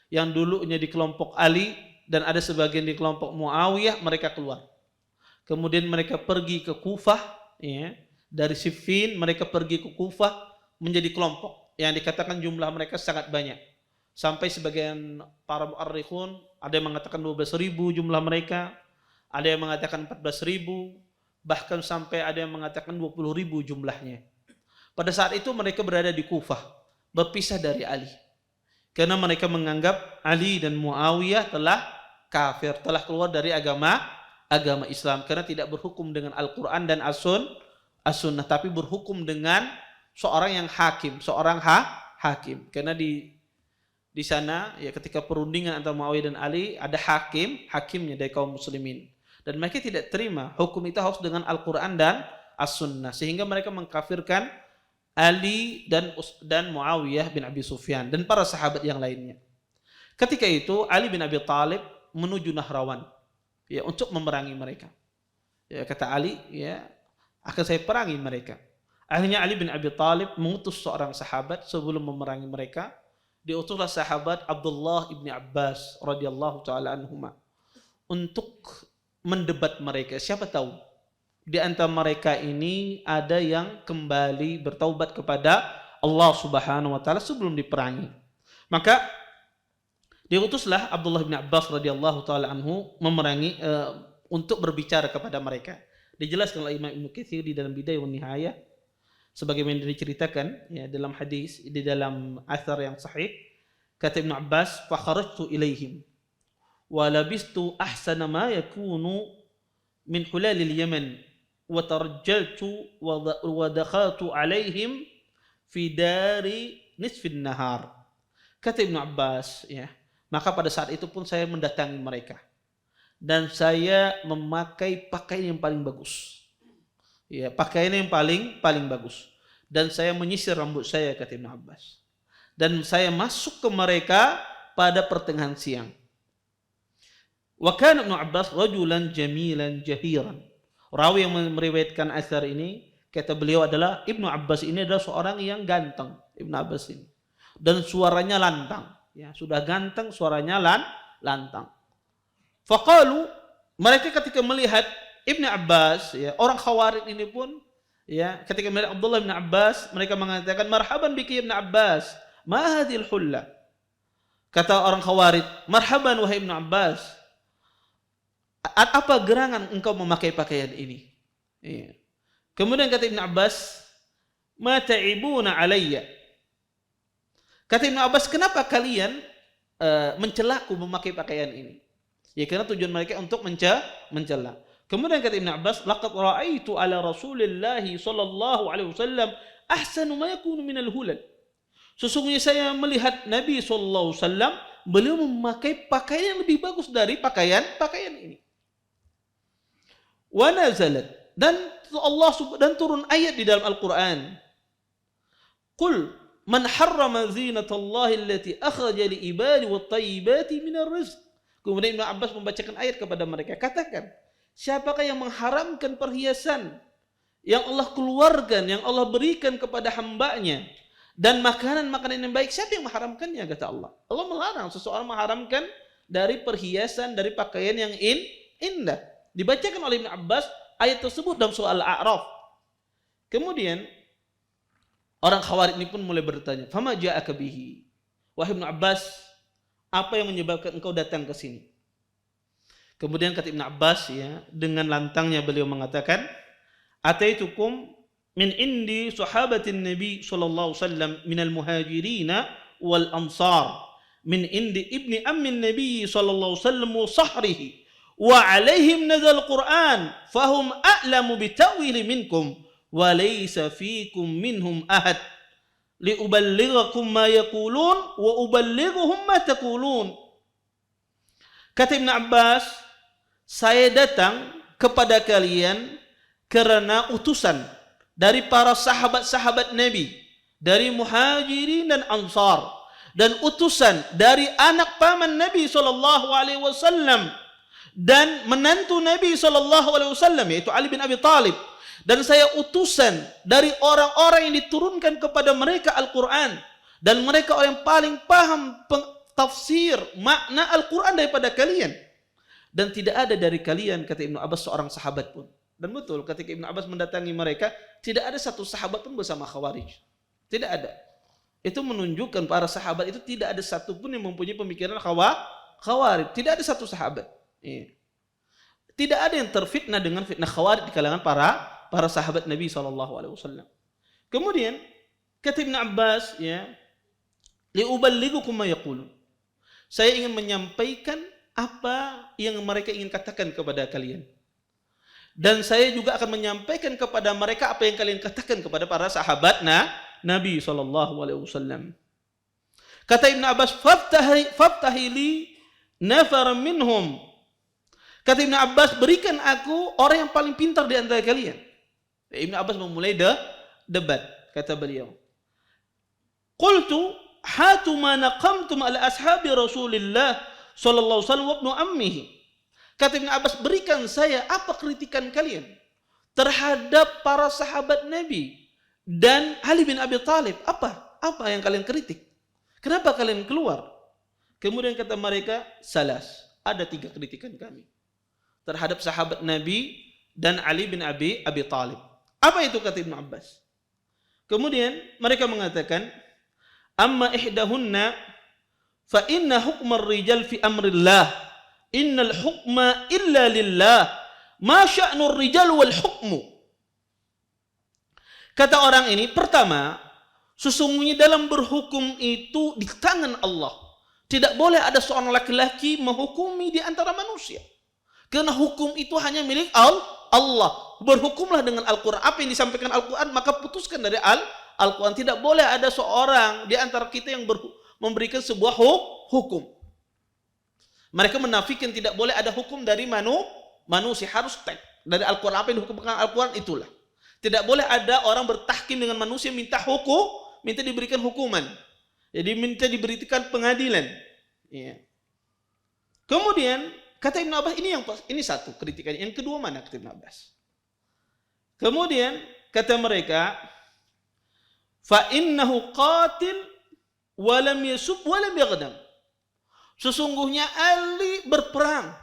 yang dulunya di kelompok Ali dan ada sebagian di kelompok Muawiyah, mereka keluar. Kemudian mereka pergi ke Kufah, ya, dari Siffin mereka pergi ke Kufah menjadi kelompok yang dikatakan jumlah mereka sangat banyak. Sampai sebagian para mu'arrikhun ada yang mengatakan 12.000 jumlah mereka, ada yang mengatakan 14.000, bahkan sampai ada yang mengatakan 20.000 jumlahnya. Pada saat itu mereka berada di Kufah, berpisah dari Ali. Karena mereka menganggap Ali dan Muawiyah telah kafir, telah keluar dari agama Islam, karena tidak berhukum dengan Al-Quran dan As-Sunnah, tapi berhukum dengan seorang yang hakim, seorang hakim. Karena di sana, ya, ketika perundingan antara Muawiyah dan Ali, ada hakimnya dari kaum muslimin. Dan mereka tidak terima hukum itu harus dengan Al-Quran dan As-Sunnah, sehingga mereka mengkafirkan Ali dan Muawiyah bin Abi Sufyan dan para sahabat yang lainnya. Ketika itu Ali bin Abi Thalib menuju Nahrawan, ya, untuk memerangi mereka. Ya, kata Ali, ya, akan saya perangi mereka. Akhirnya Ali bin Abi Thalib mengutus seorang sahabat sebelum memerangi mereka. Diutuslah sahabat Abdullah ibni Abbas radhiyallahu taala anhuma untuk mendebat mereka. Siapa tahu di antara mereka ini ada yang kembali bertaubat kepada Allah Subhanahu wa taala sebelum diperangi. Maka diutuslah Abdullah bin Abbas radhiyallahu taala anhu memerangi untuk berbicara kepada mereka. Dijelaskan oleh Imam Ibnu Katsir di dalam Bidayah wan Nihayah, sebagaimana diceritakan, ya, dalam hadis, di dalam athar yang sahih, kata Ibnu Abbas, fa kharajtu ilaihim wa labistu ahsana ma yakunu min hulalil Yaman wa tarajjaltu wa dakhaltu alaihim fi dari nisfin nahar. Kata Ibnu Abbas, ya, maka pada saat itu pun saya mendatangi mereka dan saya memakai pakaian yang paling bagus, ya, pakaian yang paling bagus, dan saya menyisir rambut saya, kata Ibnu Abbas, dan saya masuk ke mereka pada pertengahan siang. Wa kana Ibnu Abbas rajulan jamilan jahiran. Rawi yang meriwayatkan asar ini, kata beliau adalah Ibnu Abbas ini adalah seorang yang ganteng, Ibnu Abbas ini, dan suaranya lantang, ya, sudah ganteng, suaranya lantang. Faqalu, mereka ketika melihat Ibnu Abbas, ya, orang Khawarij ini pun, ya, ketika melihat Abdullah bin Abbas, mereka mengatakan, marhaban biki Ibnu Abbas, ma hadhil hulla. Kata orang Khawarij, marhaban wahai Ibnu Abbas, apa gerangan engkau memakai pakaian ini? Ya. Kemudian kata Ibnu Abbas, ma ta'ibuna alayya. Kata Ibnu Abbas, kenapa kalian mencelaku memakai pakaian ini? Ya, karena tujuan mereka untuk mencela. Kemudian kata Ibnu Abbas, laqad ra'aitu ala Rasulillah sallallahu alaihi wasallam ahsanu ma yakunu minal hulal. Sesungguhnya saya melihat Nabi sallallahu alaihi wasallam, beliau memakai pakaian yang lebih bagus dari pakaian ini. Wa nazalat, dan Allah dan turun ayat di dalam Al-Qur'an. Qul man harrama zinatallahi allati akhraja li ibadi wat tayyibati minar rizq. Kemudian Ibnu Abbas membacakan ayat kepada mereka, katakan, siapakah yang mengharamkan perhiasan yang Allah keluarkan, yang Allah berikan kepada hambanya, dan makanan-makanan yang baik, siapa yang mengharamkannya, kata Allah. Allah melarang seseorang mengharamkan dari perhiasan, dari pakaian yang indah. Dibacakan oleh Ibnu Abbas ayat tersebut dalam surah Al-A'raf. Kemudian orang Khawarij ini pun mulai bertanya, fama ja'aka bihi, wahai Ibnu Abbas, apa yang menyebabkan engkau datang ke sini? Kemudian kata Ibnu Abbas, ya, dengan lantangnya beliau mengatakan, ataitukum min indi sahabatin Nabi sallallahu alaihi wasallam minal muhajirina wal ansar min indi ibni ammin Nabi sallallahu alaihi wasallam wa sahrihi wa alaihim nazal Qur'an fahum a'lamu bitawili minkum wa laysa fikum minhum ahad. liuballighakum ma yaqulun wa uballighuhum ma taqulun. Kata Ibn Abbas, saya datang kepada kalian karena utusan dari para sahabat-sahabat Nabi, dari Muhajirin dan Ansar, dan utusan dari anak paman Nabi SAW dan menantu Nabi SAW, yaitu Ali bin Abi Thalib. Dan saya utusan dari orang-orang yang diturunkan kepada mereka Al-Quran, dan mereka orang yang paling paham tafsir makna Al-Quran daripada kalian. Dan tidak ada dari kalian, kata Ibnu Abbas, seorang sahabat pun. Dan betul, ketika Ibnu Abbas mendatangi mereka, tidak ada satu sahabat pun bersama Khawarij. Tidak ada. Itu menunjukkan para sahabat itu tidak ada satupun yang mempunyai pemikiran Khawarij. Tidak ada satu sahabat. Tidak ada yang terfitnah dengan fitnah Khawarij di kalangan para sahabat Nabi SAW. Kemudian kata Ibn Abbas, ya, liuballighukum ma yaqulun. Saya ingin menyampaikan apa yang mereka ingin katakan kepada kalian. Dan saya juga akan menyampaikan kepada mereka apa yang kalian katakan kepada para sahabat Nabi SAW. Kata Ibn Abbas, faftahi li nafaran minhum. Kata Ibn Abbas, berikan aku orang yang paling pintar di antara kalian. Ibn Abbas memulai debat. Kata beliau, qultu hatu ma naqamtum ala ashabi Rasulillah sallallahu alaihi wasallam wa ibnu ammihi. Kata Ibn Abbas, berikan saya apa kritikan kalian terhadap para sahabat Nabi dan Ali bin Abi Thalib. Apa yang kalian kritik? Kenapa kalian keluar? Kemudian kata mereka, salas, ada 3 kritikan kami terhadap sahabat Nabi dan Ali bin Abi Thalib. Apa itu, kata Ibn Abbas? Kemudian mereka mengatakan, amma ihdahunna fa inna hukmar rijal fi amrillah innal hukma illa lillah ma sya'nur rijal wal hukmu. Kata orang ini, pertama, sesungguhnya dalam berhukum itu di tangan Allah. Tidak boleh ada seorang laki-laki menghukumi di antara manusia. Karena hukum itu hanya milik Allah. Berhukumlah dengan Al-Quran. Apa yang disampaikan Al-Quran, maka putuskan dari Al-Quran. Tidak boleh ada seorang di antara kita yang memberikan sebuah hukum. Mereka menafikan tidak boleh ada hukum dari manusia. Harus dari Al-Quran. Apa yang dihukumkan Al-Quran, itulah. Tidak boleh ada orang bertahkim dengan manusia, minta diberikan hukuman. Jadi minta diberikan pengadilan. Ya. Kemudian kata Ibn Abbas, ini satu kritikannya. Yang kedua mana, kata Ibn Abbas? Kemudian kata mereka, fa innahu qatil wa lam yasub wa lam yaghdam. Sesungguhnya Ali berperang,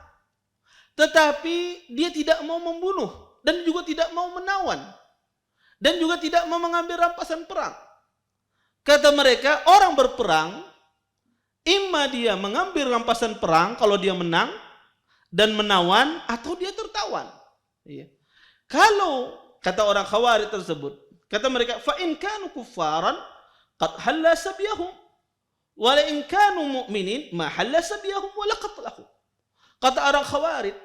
tetapi dia tidak mau membunuh dan juga tidak mau menawan dan juga tidak mau mengambil rampasan perang. Kata mereka, orang berperang, imma dia mengambil rampasan perang kalau dia menang dan menawan, atau dia tertawan. Iya. Kalau kata orang Khawarij tersebut, kata mereka, fa in kanu kuffaran qad halla sabiyahum wa la in kanu mu'minin ma halla sabiyahum wa la qatlahum. Kata orang Khawarij,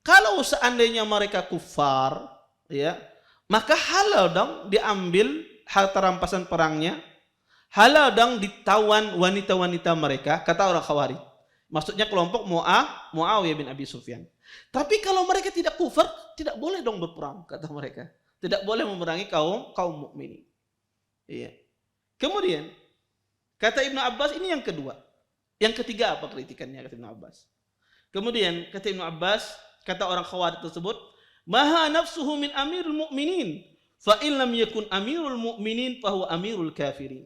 kalau seandainya mereka kufar, ya, maka halal dong diambil harta rampasan perangnya, halal dong ditawan wanita-wanita mereka, kata orang Khawarij. Maksudnya kelompok Muawiyah bin Abi Sufyan. Tapi kalau mereka tidak kufar, tidak boleh dong berperang, kata mereka. Tidak boleh memerangi kaum mukminin. Iya. Kemudian kata Ibnu Abbas, ini yang kedua. Yang ketiga apa kritikannya, kata Ibnu Abbas? Kemudian kata Ibnu Abbas, kata orang Khawarij tersebut, maha nafsuhu min amirul mu'minin fa in lam yakun amirul mu'minin fa huwa amirul kafirin.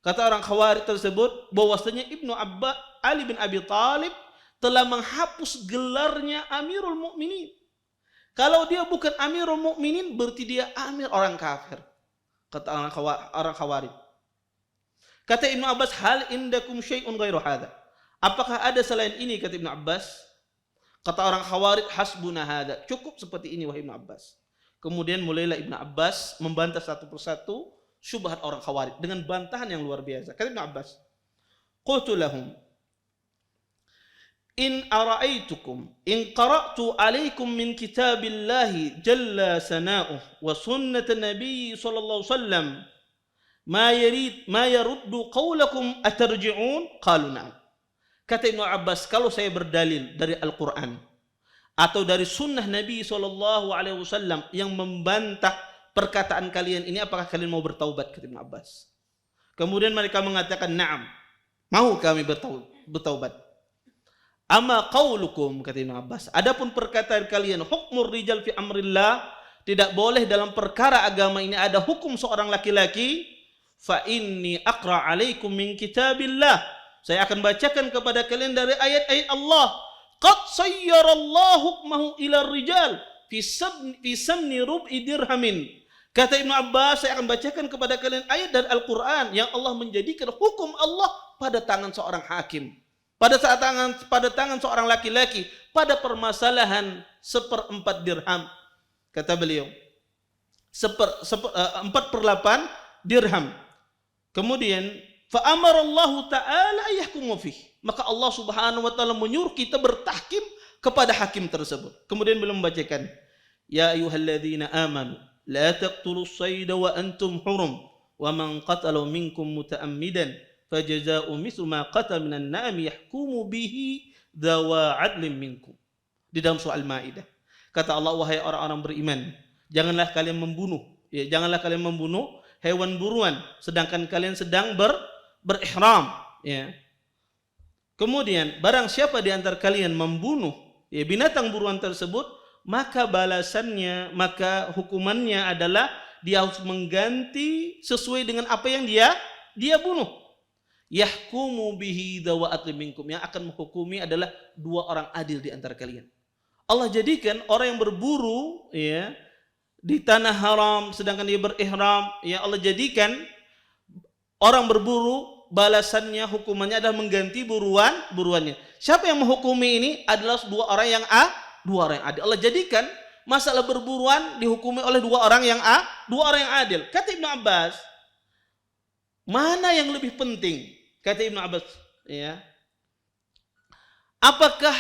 Kata orang Khawarij tersebut bahwasanya Ibnu Abbas, Ali bin Abi Thalib telah menghapus gelarnya Amirul Mukminin. Kalau dia bukan Amirul Mukminin, berarti dia amir orang kafir. Kata orang Khawarij. Kata Ibnu Abbas, hal indakum syai'un ghairu hadza. Apakah ada selain ini, kata Ibnu Abbas? Kata orang Khawarij, hasbuna hadza. Cukup seperti ini wahai Ibnu Abbas. Kemudian mulailah Ibnu Abbas membantah satu persatu syubhat orang Khawarij dengan bantahan yang luar biasa. Kata Ibnu Abbas, qultu lahum in ara'aitukum in qara'tu alaikum min kitabillahi jalla sana'uh wa sunnat nabi sallallahu alaihi wasallam ma yaruddu qawlakum atarji'un qalu na'am. Kata Ibnu Abbas, kalau saya berdalil dari Al-Quran atau dari sunnah Nabi SAW yang membantah perkataan kalian ini, apakah kalian mau bertaubat? Kata Ibnu Abbas. Kemudian mereka mengatakan, na'am, mau kami bertaubat. Amma qaulukum, kata Ibnu Abbas, adapun perkataan kalian, hukmur rijal fi amrillah, tidak boleh dalam perkara agama ini ada hukum seorang laki-laki, fa inni aqra alaikum min kitabillah, saya akan bacakan kepada kalian dari ayat-ayat Allah. Qad sayyarallahu hukmahu ila rijal fi samni rub'i dirhamin. Kata Ibnu Abbas, saya akan bacakan kepada kalian ayat dari Al-Quran yang Allah menjadikan hukum Allah pada tangan seorang hakim. Pada tangan seorang laki-laki pada permasalahan 1/4 dirham. Kata beliau, 4/8 dirham. Kemudian fa-amara Allah Ta'ala yahkumu fih. Maka Allah Subhanahu wa taala menyuruh kita bertahkim kepada hakim tersebut. Kemudian beliau membacakan, ya ayyuhalladzina amanu la taqtulus sayda wa antum hurum wa man qatala minkum muta'ammidan fajaza'u mithlu ma qatala minan na'am yahkumu bihi dzawa 'adlin minkum. Di dalam surah Al-Maidah. Kata Allah, wahai orang-orang beriman, janganlah kalian membunuh hewan buruan sedangkan kalian sedang berihram, ya. Kemudian barang siapa di antara kalian membunuh binatang buruan tersebut, maka balasannya, maka hukumannya adalah dia harus mengganti sesuai dengan apa yang dia bunuh. Yahkumu bihi dzawa adlin minkum, yang akan menghukumi adalah 2 orang adil di antara kalian. Allah jadikan orang yang berburu, ya, di tanah haram sedangkan dia berihram, ya, Allah jadikan orang berburu balasannya, hukumannya adalah mengganti buruannya. Siapa yang menghukumi ini adalah 2 orang yang adil. Allah jadikan masalah berburuan dihukumi oleh 2 orang yang adil. Kata Ibnu Abbas, mana yang lebih penting? Kata Ibnu Abbas, ya, apakah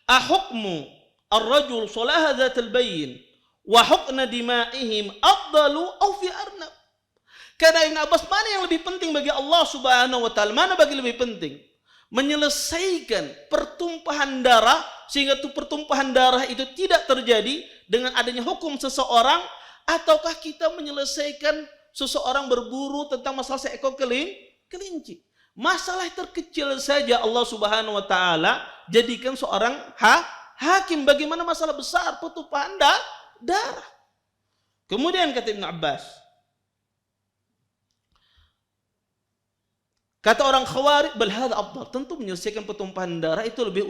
ahukmu ar-rajul salaha dzatal bayyin wa hukna dima'ihim afdalu aw fi arnab? Kata Ibnu Abbas, mana yang lebih penting bagi Allah Subhanahu wa taala? Mana bagi lebih penting? Menyelesaikan pertumpahan darah sehingga pertumpahan darah itu tidak terjadi dengan adanya hukum seseorang, ataukah kita menyelesaikan seseorang berburu tentang masalah seekor kelinci? Masalah terkecil saja Allah Subhanahu wa taala jadikan seorang hakim. Bagaimana masalah besar pertumpahan darah? Kemudian kata Ibnu Abbas, kata orang Khawarij, bal hadza afdal, tentu menyelesaikan pertumpahan darah itu lebih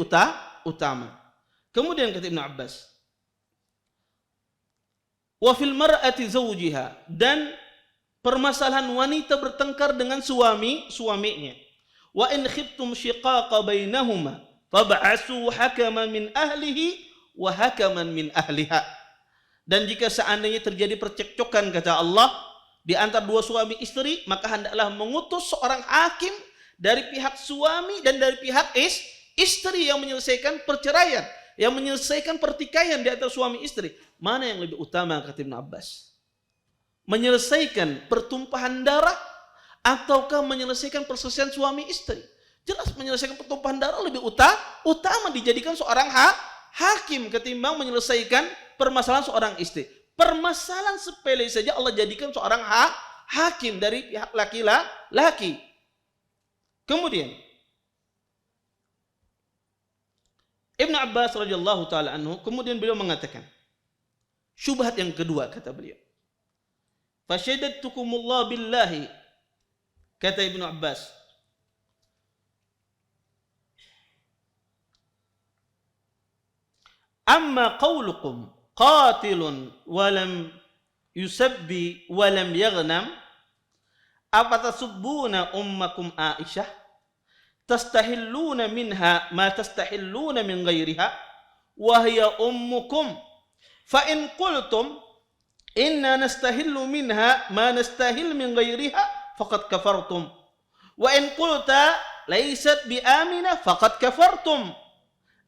utama. Kemudian kata Ibnu Abbas, wa fil mar'ati zawjiha, dan permasalahan wanita bertengkar dengan suaminya. Wa in khiftum shiqaqa bainahuma fab'asu hakaman min ahlihi wa hakaman min ahliha. Dan jika seandainya terjadi percekcokan, kata Allah, di antara 2 suami istri, maka hendaklah mengutus seorang hakim dari pihak suami dan dari pihak istri yang menyelesaikan perceraian, yang menyelesaikan pertikaian di antara suami istri. Mana yang lebih utama, kata Ibnu Abbas? Menyelesaikan pertumpahan darah ataukah menyelesaikan perselisihan suami istri? Jelas menyelesaikan pertumpahan darah lebih utama dijadikan seorang hakim ketimbang menyelesaikan permasalahan seorang istri. Permasalahan sepele saja Allah jadikan seorang hakim dari pihak laki-laki. Kemudian Ibnu Abbas radhiyallahu taala anhu, kemudian beliau mengatakan syubhat yang kedua, kata beliau, fasyadadtukumullah billahi, kata Ibnu Abbas, amma qaulukum qatilun walam yusabbi walam yaghnam apatasubbuna ummakum Aisyah tastahilluna minha ma tastahilluna min ghairiha wa hiya ummukum fa in qultum inna nastahillu minha ma nastahil min ghairiha faqad kafartum wa in qulta laysat bi amina faqad kafartum.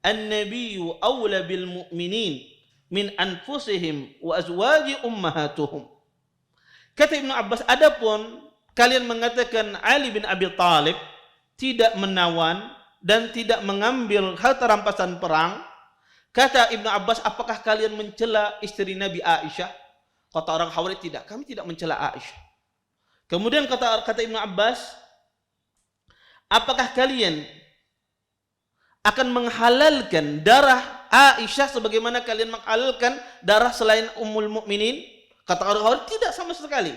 An-nabiyyu awla bil mu'minin min anfusihim wa azwaji ummahatuhum. Kata Ibnu Abbas, adapun kalian mengatakan Ali bin Abi Thalib tidak menawan dan tidak mengambil harta rampasan perang, kata Ibnu Abbas, apakah kalian mencela istri Nabi Aisyah? Kata orang Khawarij, tidak, kami tidak mencela Aisyah. Kemudian kata Ibnu Abbas, apakah kalian akan menghalalkan darah Aisyah sebagaimana kalian menghalalkan darah selain Ummul Mukminin? Kata orang Khawarij, tidak sama sekali.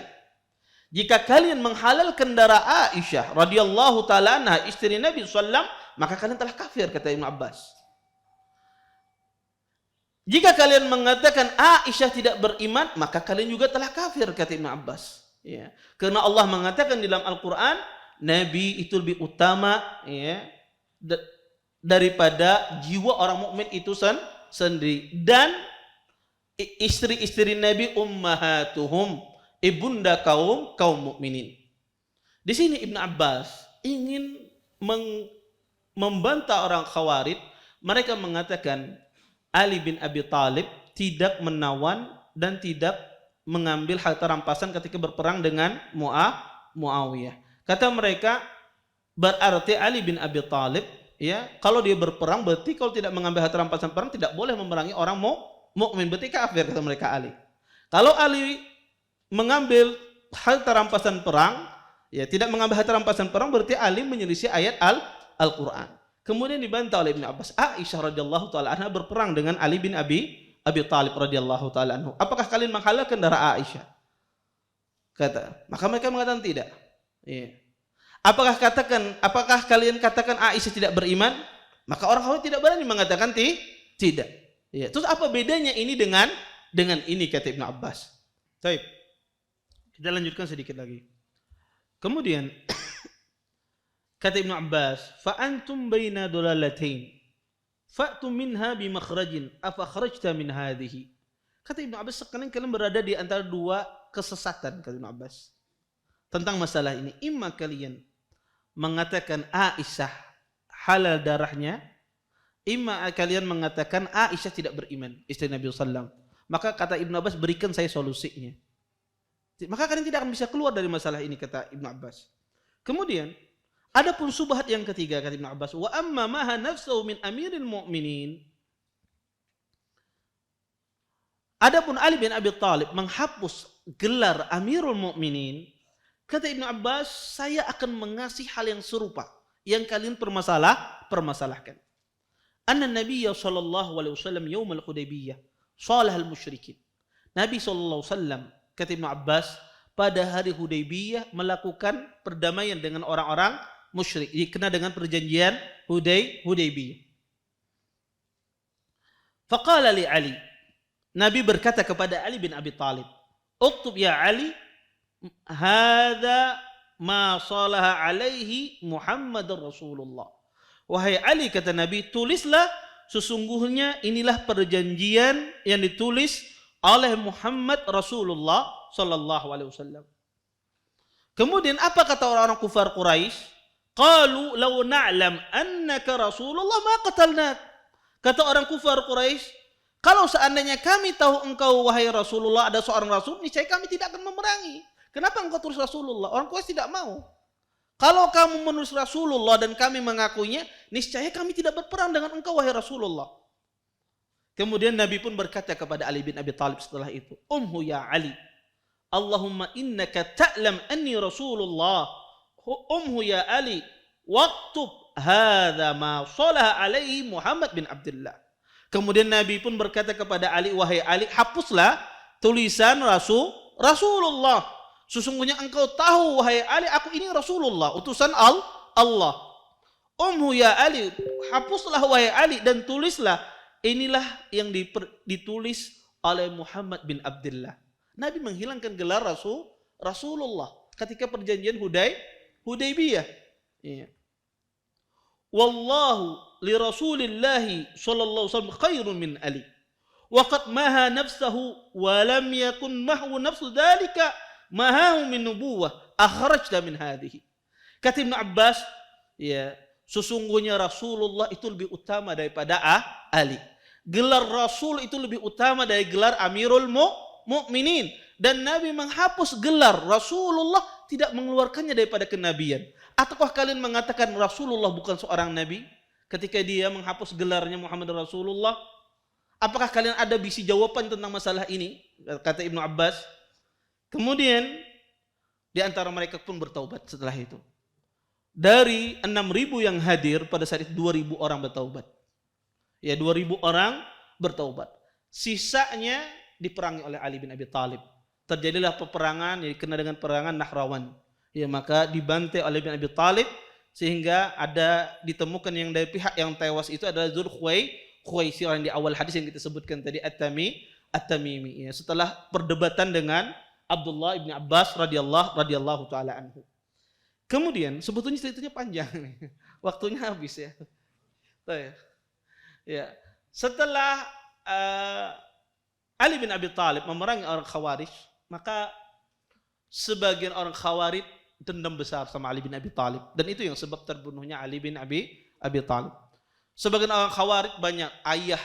Jika kalian menghalalkan darah Aisyah radhiyallahu taala anha, istri Nabi sallam, maka kalian telah kafir, kata Ibnu Abbas. Jika kalian mengatakan Aisyah tidak beriman, maka kalian juga telah kafir, kata Ibnu Abbas. Ya. Karena Allah mengatakan di dalam Al-Quran, Nabi itu lebih utama, ya, daripada jiwa orang mukmin itu sendiri. Dan istri-istri Nabi ummahatuhum, ibunda kaum mukminin. Di sini Ibnu Abbas ingin membantah orang Khawarij. Mereka mengatakan Ali bin Abi Thalib tidak menawan dan tidak mengambil harta rampasan ketika berperang dengan Muawiyah. Kata mereka, berarti Ali bin Abi Thalib, ya, kalau dia berperang berarti kalau tidak mengambil harta rampasan perang tidak boleh memerangi orang mukmin, berarti kafir, kata mereka Ali. Kalau Ali mengambil harta rampasan perang, ya, tidak mengambil harta rampasan perang berarti Ali menyelisih ayat Al-Quran. Kemudian dibantah oleh Ibnu Abbas, Aisyah radhiyallahu taala anha berperang dengan Ali bin Abi Thalib radhiyallahu taala anhu. Apakah kalian menghalalkan darah Aisyah? Kata, maka mereka mengatakan tidak. Iya. Apakah kalian katakan Aisyah tidak beriman? Maka orang Khawarij tidak berani mengatakan tidak. Iya. Terus apa bedanya ini dengan ini, kata Ibnu Abbas? Baik. Kita lanjutkan sedikit lagi. Kemudian kata Ibnu Abbas, fa antum baina dolalatain fa'tum minha bi makhrajin afa kharajta min hadhihi. Kata Ibnu Abbas, sekarang kalian berada di antara dua kesesatan, kata Ibnu Abbas. Tentang masalah ini, imma kalian mengatakan Aisyah halal darahnya, imma kalian mengatakan Aisyah tidak beriman, istri Nabi sallallahu. Maka kata Ibnu Abbas, berikan saya solusinya. Maka kalian tidak akan bisa keluar dari masalah ini, kata Ibnu Abbas. Kemudian adapun subhat yang ketiga, kata Ibnu Abbas, wa amma maha nafsuhu min amiril mu'minin. Adapun Ali bin Abi Thalib menghapus gelar Amirul Mukminin, kata Ibnu Abbas, saya akan mengasih hal yang serupa yang kalian permasalahkan. Anna Nabiyya sallallahu alaihi wasallam yaumul Hudaybiyah salahal musyrikin. Nabi sallallahu alaihi wasallam, kata Ibnu Abbas, pada hari Hudaybiyah melakukan perdamaian dengan orang-orang musyrik, dikenal dengan perjanjian Hudaybiyah. Faqala li Ali, Nabi berkata kepada Ali bin Abi Thalib, "Uktub ya Ali, hadza ma salaha alaihi Muhammadur Rasulullah." Wahai Ali, kata Nabi, tulislah, sesungguhnya inilah perjanjian yang ditulis oleh Muhammad Rasulullah sallallahu alaihi wasallam. Kemudian apa kata orang-orang kufar Quraisy? Qalu law na'lam annaka Rasulullah ma qatalnak. Kata orang kufar Quraisy, kalau seandainya kami tahu engkau wahai Rasulullah ada seorang rasul, niscaya kami tidak akan memerangi. Kenapa engkau tulis Rasulullah? Orang Quraisy tidak mau. Kalau kamu menulis Rasulullah dan kami mengakuinya, niscaya kami tidak berperang dengan engkau wahai Rasulullah. Kemudian Nabi pun berkata kepada Ali bin Abi Thalib setelah itu, Umhu ya Ali, Allahumma innaka ta'lam anni Rasulullah. Umhu ya Ali, waktub hadha ma salaha alaihi Muhammad bin Abdullah. Kemudian Nabi pun berkata kepada Ali, wahai Ali, hapuslah tulisan Rasulullah. Sesungguhnya engkau tahu wahai Ali, aku ini Rasulullah, utusan Allah. Umhu ya Ali, hapuslah wahai Ali dan tulislah, inilah yang ditulis oleh Muhammad bin Abdullah. Nabi menghilangkan gelar Rasulullah ketika perjanjian Hudaybiyah. Ya. Wallahu li Rasulillahi sallallahu alaihi wasallam khairun min Ali. Wa qad maha nafsahu wa lam yakun mahu nafsu dzalika mahahu min nubuwah akhrajta min hadhihi. Kata Ibnu Abbas, ya, sesungguhnya Rasulullah itu lebih utama daripada Ali. Gelar Rasul itu lebih utama dari gelar Amirul Mukminin. Dan Nabi menghapus gelar Rasulullah tidak mengeluarkannya daripada kenabian? Ataukah kalian mengatakan Rasulullah bukan seorang nabi ketika dia menghapus gelarnya Muhammad Rasulullah? Apakah kalian ada bisi jawaban tentang masalah ini? Kata Ibnu Abbas. Kemudian di antara mereka pun bertaubat setelah itu. Dari 6.000 yang hadir pada saat itu 2.000 orang bertaubat. Ya, 2.000 orang bertaubat. Sisanya diperangi oleh Ali bin Abi Thalib. Terjadilah peperangan yang dikenal dengan peperangan Nahrawan. Ya, maka dibantai oleh bin Abi Thalib sehingga ada ditemukan yang dari pihak yang tewas itu adalah Khuwaisir yang di awal hadis yang kita sebutkan tadi At-Tamimi. Ya, setelah perdebatan dengan Abdullah bin Abbas radhiyallahu taala anhu. Kemudian sebetulnya ceritanya panjang nih. Waktunya habis ya. Ya. Setelah Ali bin Abi Thalib memerangi orang Khawarij, maka sebagian orang Khawarij dendam besar sama Ali bin Abi Thalib, dan itu yang sebab terbunuhnya Ali bin Abi Thalib. Sebagian orang Khawarij banyak ayah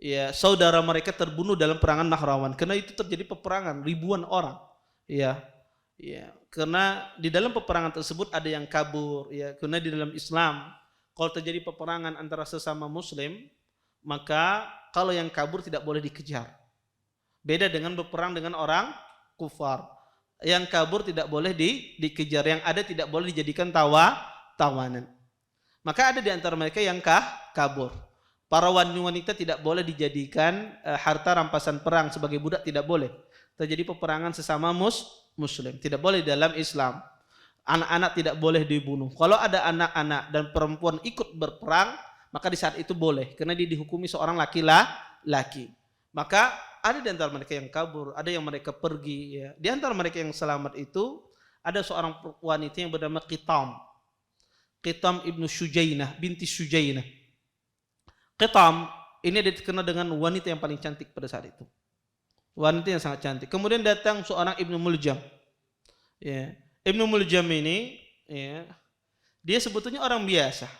ya saudara mereka terbunuh dalam perangan Nahrawan, karena itu terjadi peperangan ribuan orang. Ya. Karena di dalam peperangan tersebut ada yang kabur, ya. Karena di dalam Islam kalau terjadi peperangan antara sesama muslim, maka kalau yang kabur tidak boleh dikejar. Beda dengan berperang dengan orang kufar. Yang kabur tidak boleh dikejar, yang ada tidak boleh dijadikan tawanan. Maka ada di antara mereka yang kabur. Para wanita tidak boleh dijadikan harta rampasan perang sebagai budak, tidak boleh. Terjadi peperangan sesama muslim, tidak boleh dalam Islam. Anak-anak tidak boleh dibunuh. Kalau ada anak-anak dan perempuan ikut berperang, maka di saat itu boleh, karena dia dihukumi seorang laki-laki. Maka ada di antara mereka yang kabur, ada yang mereka pergi. Ya. Di antara mereka yang selamat itu ada seorang wanita yang bernama Qitam ibnu Sujainah binti Sujainah. Qitam ini dikenal dengan wanita yang paling cantik pada saat itu. Wanita yang sangat cantik. Kemudian datang seorang Ibnu Muljam. Ya. Ibnu Muljam ini, ya, dia sebetulnya orang biasa.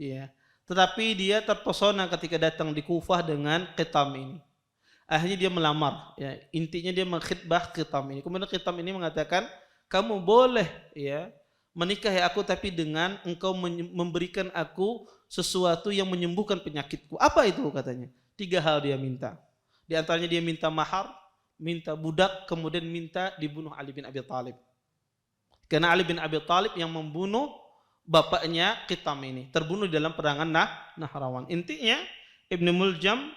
Ya. Tetapi dia terpesona ketika datang di Kufah dengan Qitam ini. Akhirnya dia melamar. Ya. Intinya dia mengkhitbah Qitam ini. Kemudian Qitam ini mengatakan, kamu boleh ya menikahi aku, tapi dengan engkau memberikan aku sesuatu yang menyembuhkan penyakitku. Apa itu katanya? 3 hal dia minta. Di antaranya dia minta mahar, minta budak, kemudian minta dibunuh Ali bin Abi Thalib. Karena Ali bin Abi Thalib yang membunuh bapaknya Qitam ini, terbunuh dalam perangan Nahrawan. Intinya Ibnu Muljam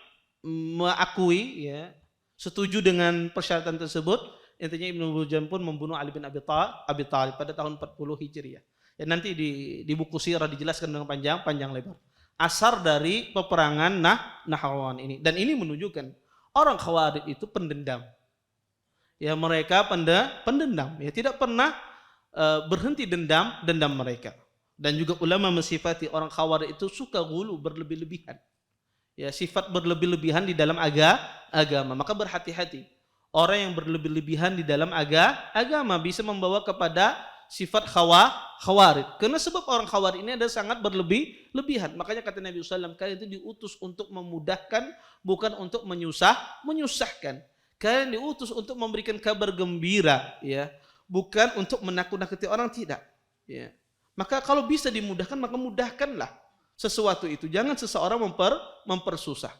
mengakui, ya, setuju dengan persyaratan tersebut. Intinya Ibnu Muljam pun membunuh Ali bin Abi Thalib pada tahun 40 Hijriah. Ya, nanti di buku sirah dijelaskan dengan panjang lebar asar dari peperangan Nahrawan ini. Dan ini menunjukkan orang Khawarij itu pendendam. Ya, mereka pendendam, ya, tidak pernah berhenti dendam mereka. Dan juga ulama mensifati orang Khawarij itu suka gulu, berlebih-lebihan. Ya, sifat berlebih-lebihan di dalam agama. Maka berhati-hati. Orang yang berlebih-lebihan di dalam agama bisa membawa kepada sifat Khawarij. Karena sebab orang Khawarij ini ada sangat berlebih-lebihan. Makanya kata Nabi SAW, kalian itu diutus untuk memudahkan, bukan untuk menyusahkan. Kalian diutus untuk memberikan kabar gembira, ya, bukan untuk menakut-nakuti orang, tidak. Ya. Maka kalau bisa dimudahkan, maka mudahkanlah sesuatu itu. Jangan seseorang mempersusah.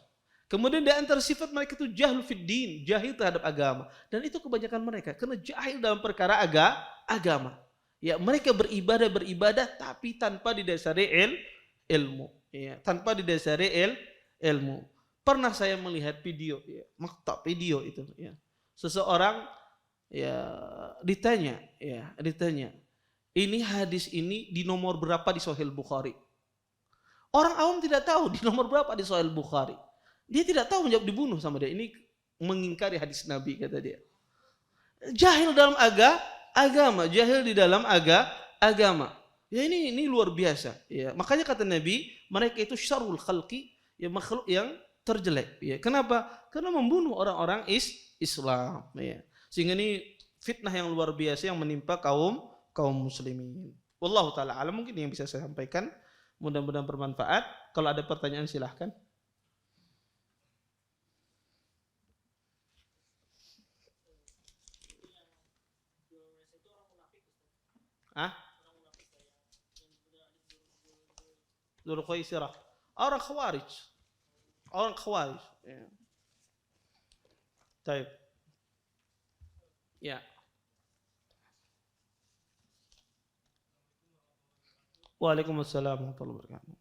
Kemudian di antara sifat mereka itu jahlu fid din, jahil terhadap agama. Dan itu kebanyakan mereka, karena jahil dalam perkara agama. Ya, mereka beribadah tapi tanpa didasari ilmu. Ya, tanpa didasari ilmu. Pernah saya melihat video, ya, maktab video itu, ya. Seseorang ya ditanya, ini hadis ini di nomor berapa di Sahih Bukhari? Orang awam tidak tahu di nomor berapa di Sahih Bukhari. Dia tidak tahu, menjawab dibunuh sama dia. Ini mengingkari hadis Nabi, kata dia. Jahil dalam agama, jahil di dalam agama. Ya, ini luar biasa. Ya, makanya kata Nabi, mereka itu syarrul khalqi, ya, makhluk yang terjelek. Ya, kenapa? Karena membunuh orang-orang Islam. Ya. Sehingga ini fitnah yang luar biasa yang menimpa kaum muslimin. Wallahu taala alam, mungkin yang bisa saya sampaikan. Mudah-mudahan bermanfaat. Kalau ada pertanyaan silahkan. Ah, Dzul Khuwaisirah. Orang Khawarij. Orang Khawarij. Ya. Taib. Ya. Waalaikumsalam warahmatullahi wabarakatuh.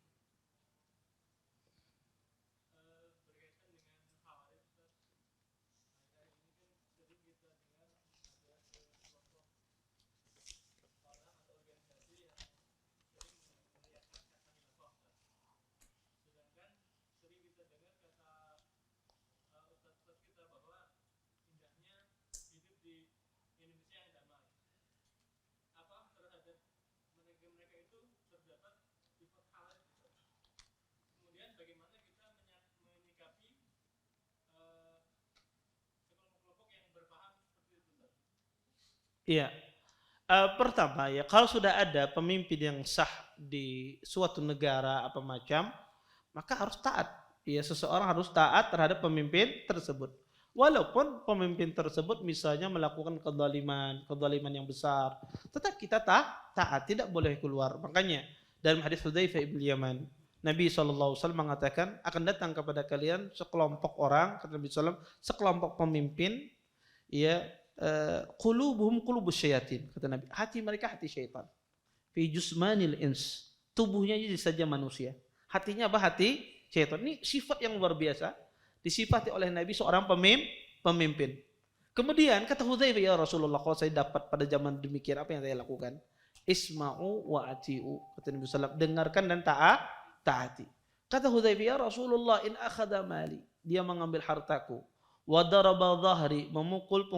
Iya. Pertama ya, kalau sudah ada pemimpin yang sah di suatu negara apa macam, maka harus taat. Ya, seseorang harus taat terhadap pemimpin tersebut. Walaupun pemimpin tersebut misalnya melakukan kezaliman yang besar, tetap kita taat, tidak boleh keluar. Makanya dalam hadis Hudzaifah bin Yaman, Nabi SAW mengatakan akan datang kepada kalian sekelompok orang, kata Nabi SAW, sekelompok pemimpin, ya, qulubuhum qulubus syayatin, kata Nabi, hati mereka hati syaitan. Fi jusmanil ins, tubuhnya jadi saja manusia, hatinya apa? Hati syaitan. Ini sifat yang luar biasa disifati oleh Nabi seorang pemimpin. Kemudian kata Hudzaifah, ya Rasulullah, kalau saya dapat pada zaman demikian, apa yang saya lakukan? Isma'u wa ati'u, kata Nabi SAW, dengarkan dan taati. Kata Hudzaifah, ya Rasulullah, in akhadha mali, dia mengambil hartaku, wa daraba dhahri, memukul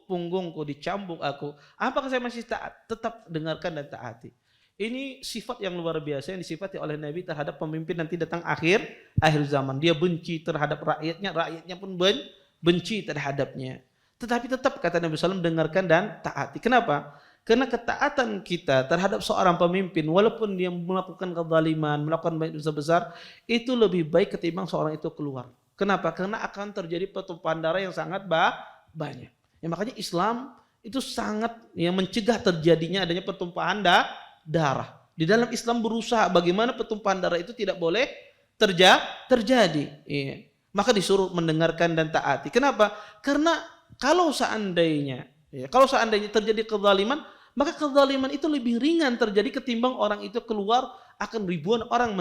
punggungku, dicambuk aku, apakah saya masih taat? Tetap dengarkan dan taati. Ini sifat yang luar biasa yang disifati oleh Nabi terhadap pemimpin nanti datang akhir zaman. Dia benci terhadap rakyatnya pun benci terhadapnya. Tetapi tetap kata Nabi SAW, dengarkan dan taati. Kenapa? Karena ketaatan kita terhadap seorang pemimpin, walaupun dia melakukan kezaliman, melakukan dosa besar, itu lebih baik ketimbang seorang itu keluar. Kenapa? Karena akan terjadi pertumpahan darah yang sangat banyak. Ya, makanya Islam itu sangat mencegah terjadinya adanya pertumpahan darah. Di dalam Islam berusaha bagaimana pertumpahan darah itu tidak boleh terjadi. Iya. Maka disuruh mendengarkan dan taati. Kenapa? Karena kalau seandainya terjadi kezaliman, maka kezaliman itu lebih ringan terjadi ketimbang orang itu keluar akan ribuan orang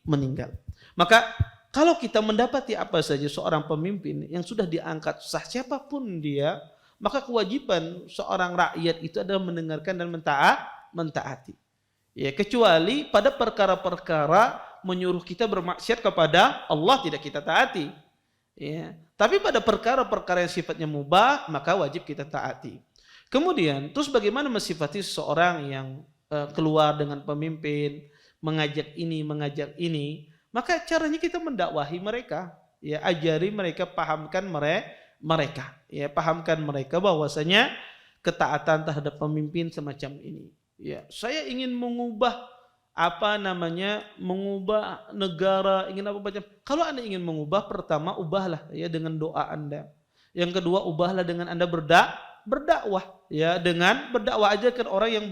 meninggal. Maka kalau kita mendapati apa saja seorang pemimpin yang sudah diangkat sah siapapun dia, maka kewajiban seorang rakyat itu adalah mendengarkan dan mentaati. Ya, kecuali pada perkara-perkara menyuruh kita bermaksiat kepada Allah tidak kita taati. Ya, tapi pada perkara-perkara yang sifatnya mubah maka wajib kita taati. Kemudian terus bagaimana mensifati seseorang yang keluar dengan pemimpin, mengajak ini, maka caranya kita mendakwahi mereka, ya, ajari mereka, pahamkan mereka, ya, pahamkan mereka bahwasanya ketaatan terhadap pemimpin semacam ini. Ya, saya ingin mengubah mengubah negara, ingin apa macam. Kalau Anda ingin mengubah, pertama ubahlah ya dengan doa Anda. Yang kedua, ubahlah dengan Anda berdakwah, ya, dengan berdakwah aja ke orang yang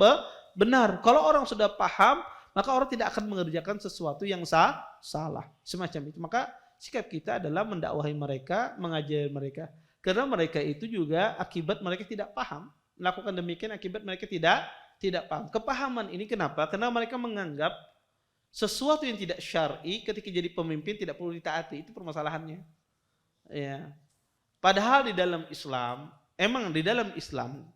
benar. Kalau orang sudah paham, maka orang tidak akan mengerjakan sesuatu yang salah. Semacam itu. Maka sikap kita adalah mendakwahi mereka, mengajari mereka. Karena mereka itu juga akibat mereka tidak paham. Melakukan demikian akibat mereka tidak paham. Kepahaman ini kenapa? Karena mereka menganggap sesuatu yang tidak syar'i ketika jadi pemimpin tidak perlu ditaati. Itu permasalahannya. Ya. Padahal di dalam Islam,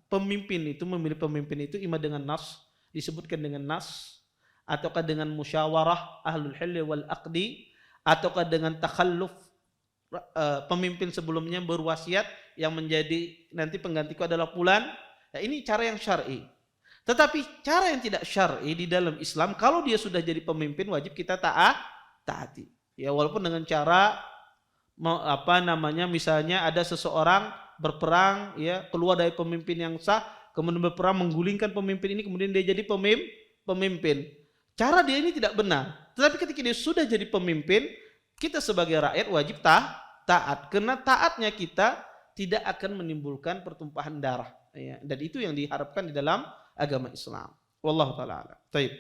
pemimpin itu memilih pemimpin itu ima dengan nas, disebutkan dengan nas, ataukah dengan musyawarah ahlul hilli wal aqdi, ataukah dengan takhalluf, pemimpin sebelumnya berwasiat yang menjadi nanti penggantiku adalah fulan. Nah, ini cara yang syar'i. Tetapi cara yang tidak syar'i di dalam Islam, kalau dia sudah jadi pemimpin wajib kita taati. Ya, walaupun dengan cara misalnya ada seseorang berperang, ya, keluar dari pemimpin yang sah, kemudian berperang menggulingkan pemimpin ini, kemudian dia jadi pemimpin. Cara dia ini tidak benar. Tetapi ketika dia sudah jadi pemimpin, kita sebagai rakyat wajib taat. Karena taatnya kita tidak akan menimbulkan pertumpahan darah. Ya, dan itu yang diharapkan di dalam agama Islam. Wallahu taala a'lam. Baik.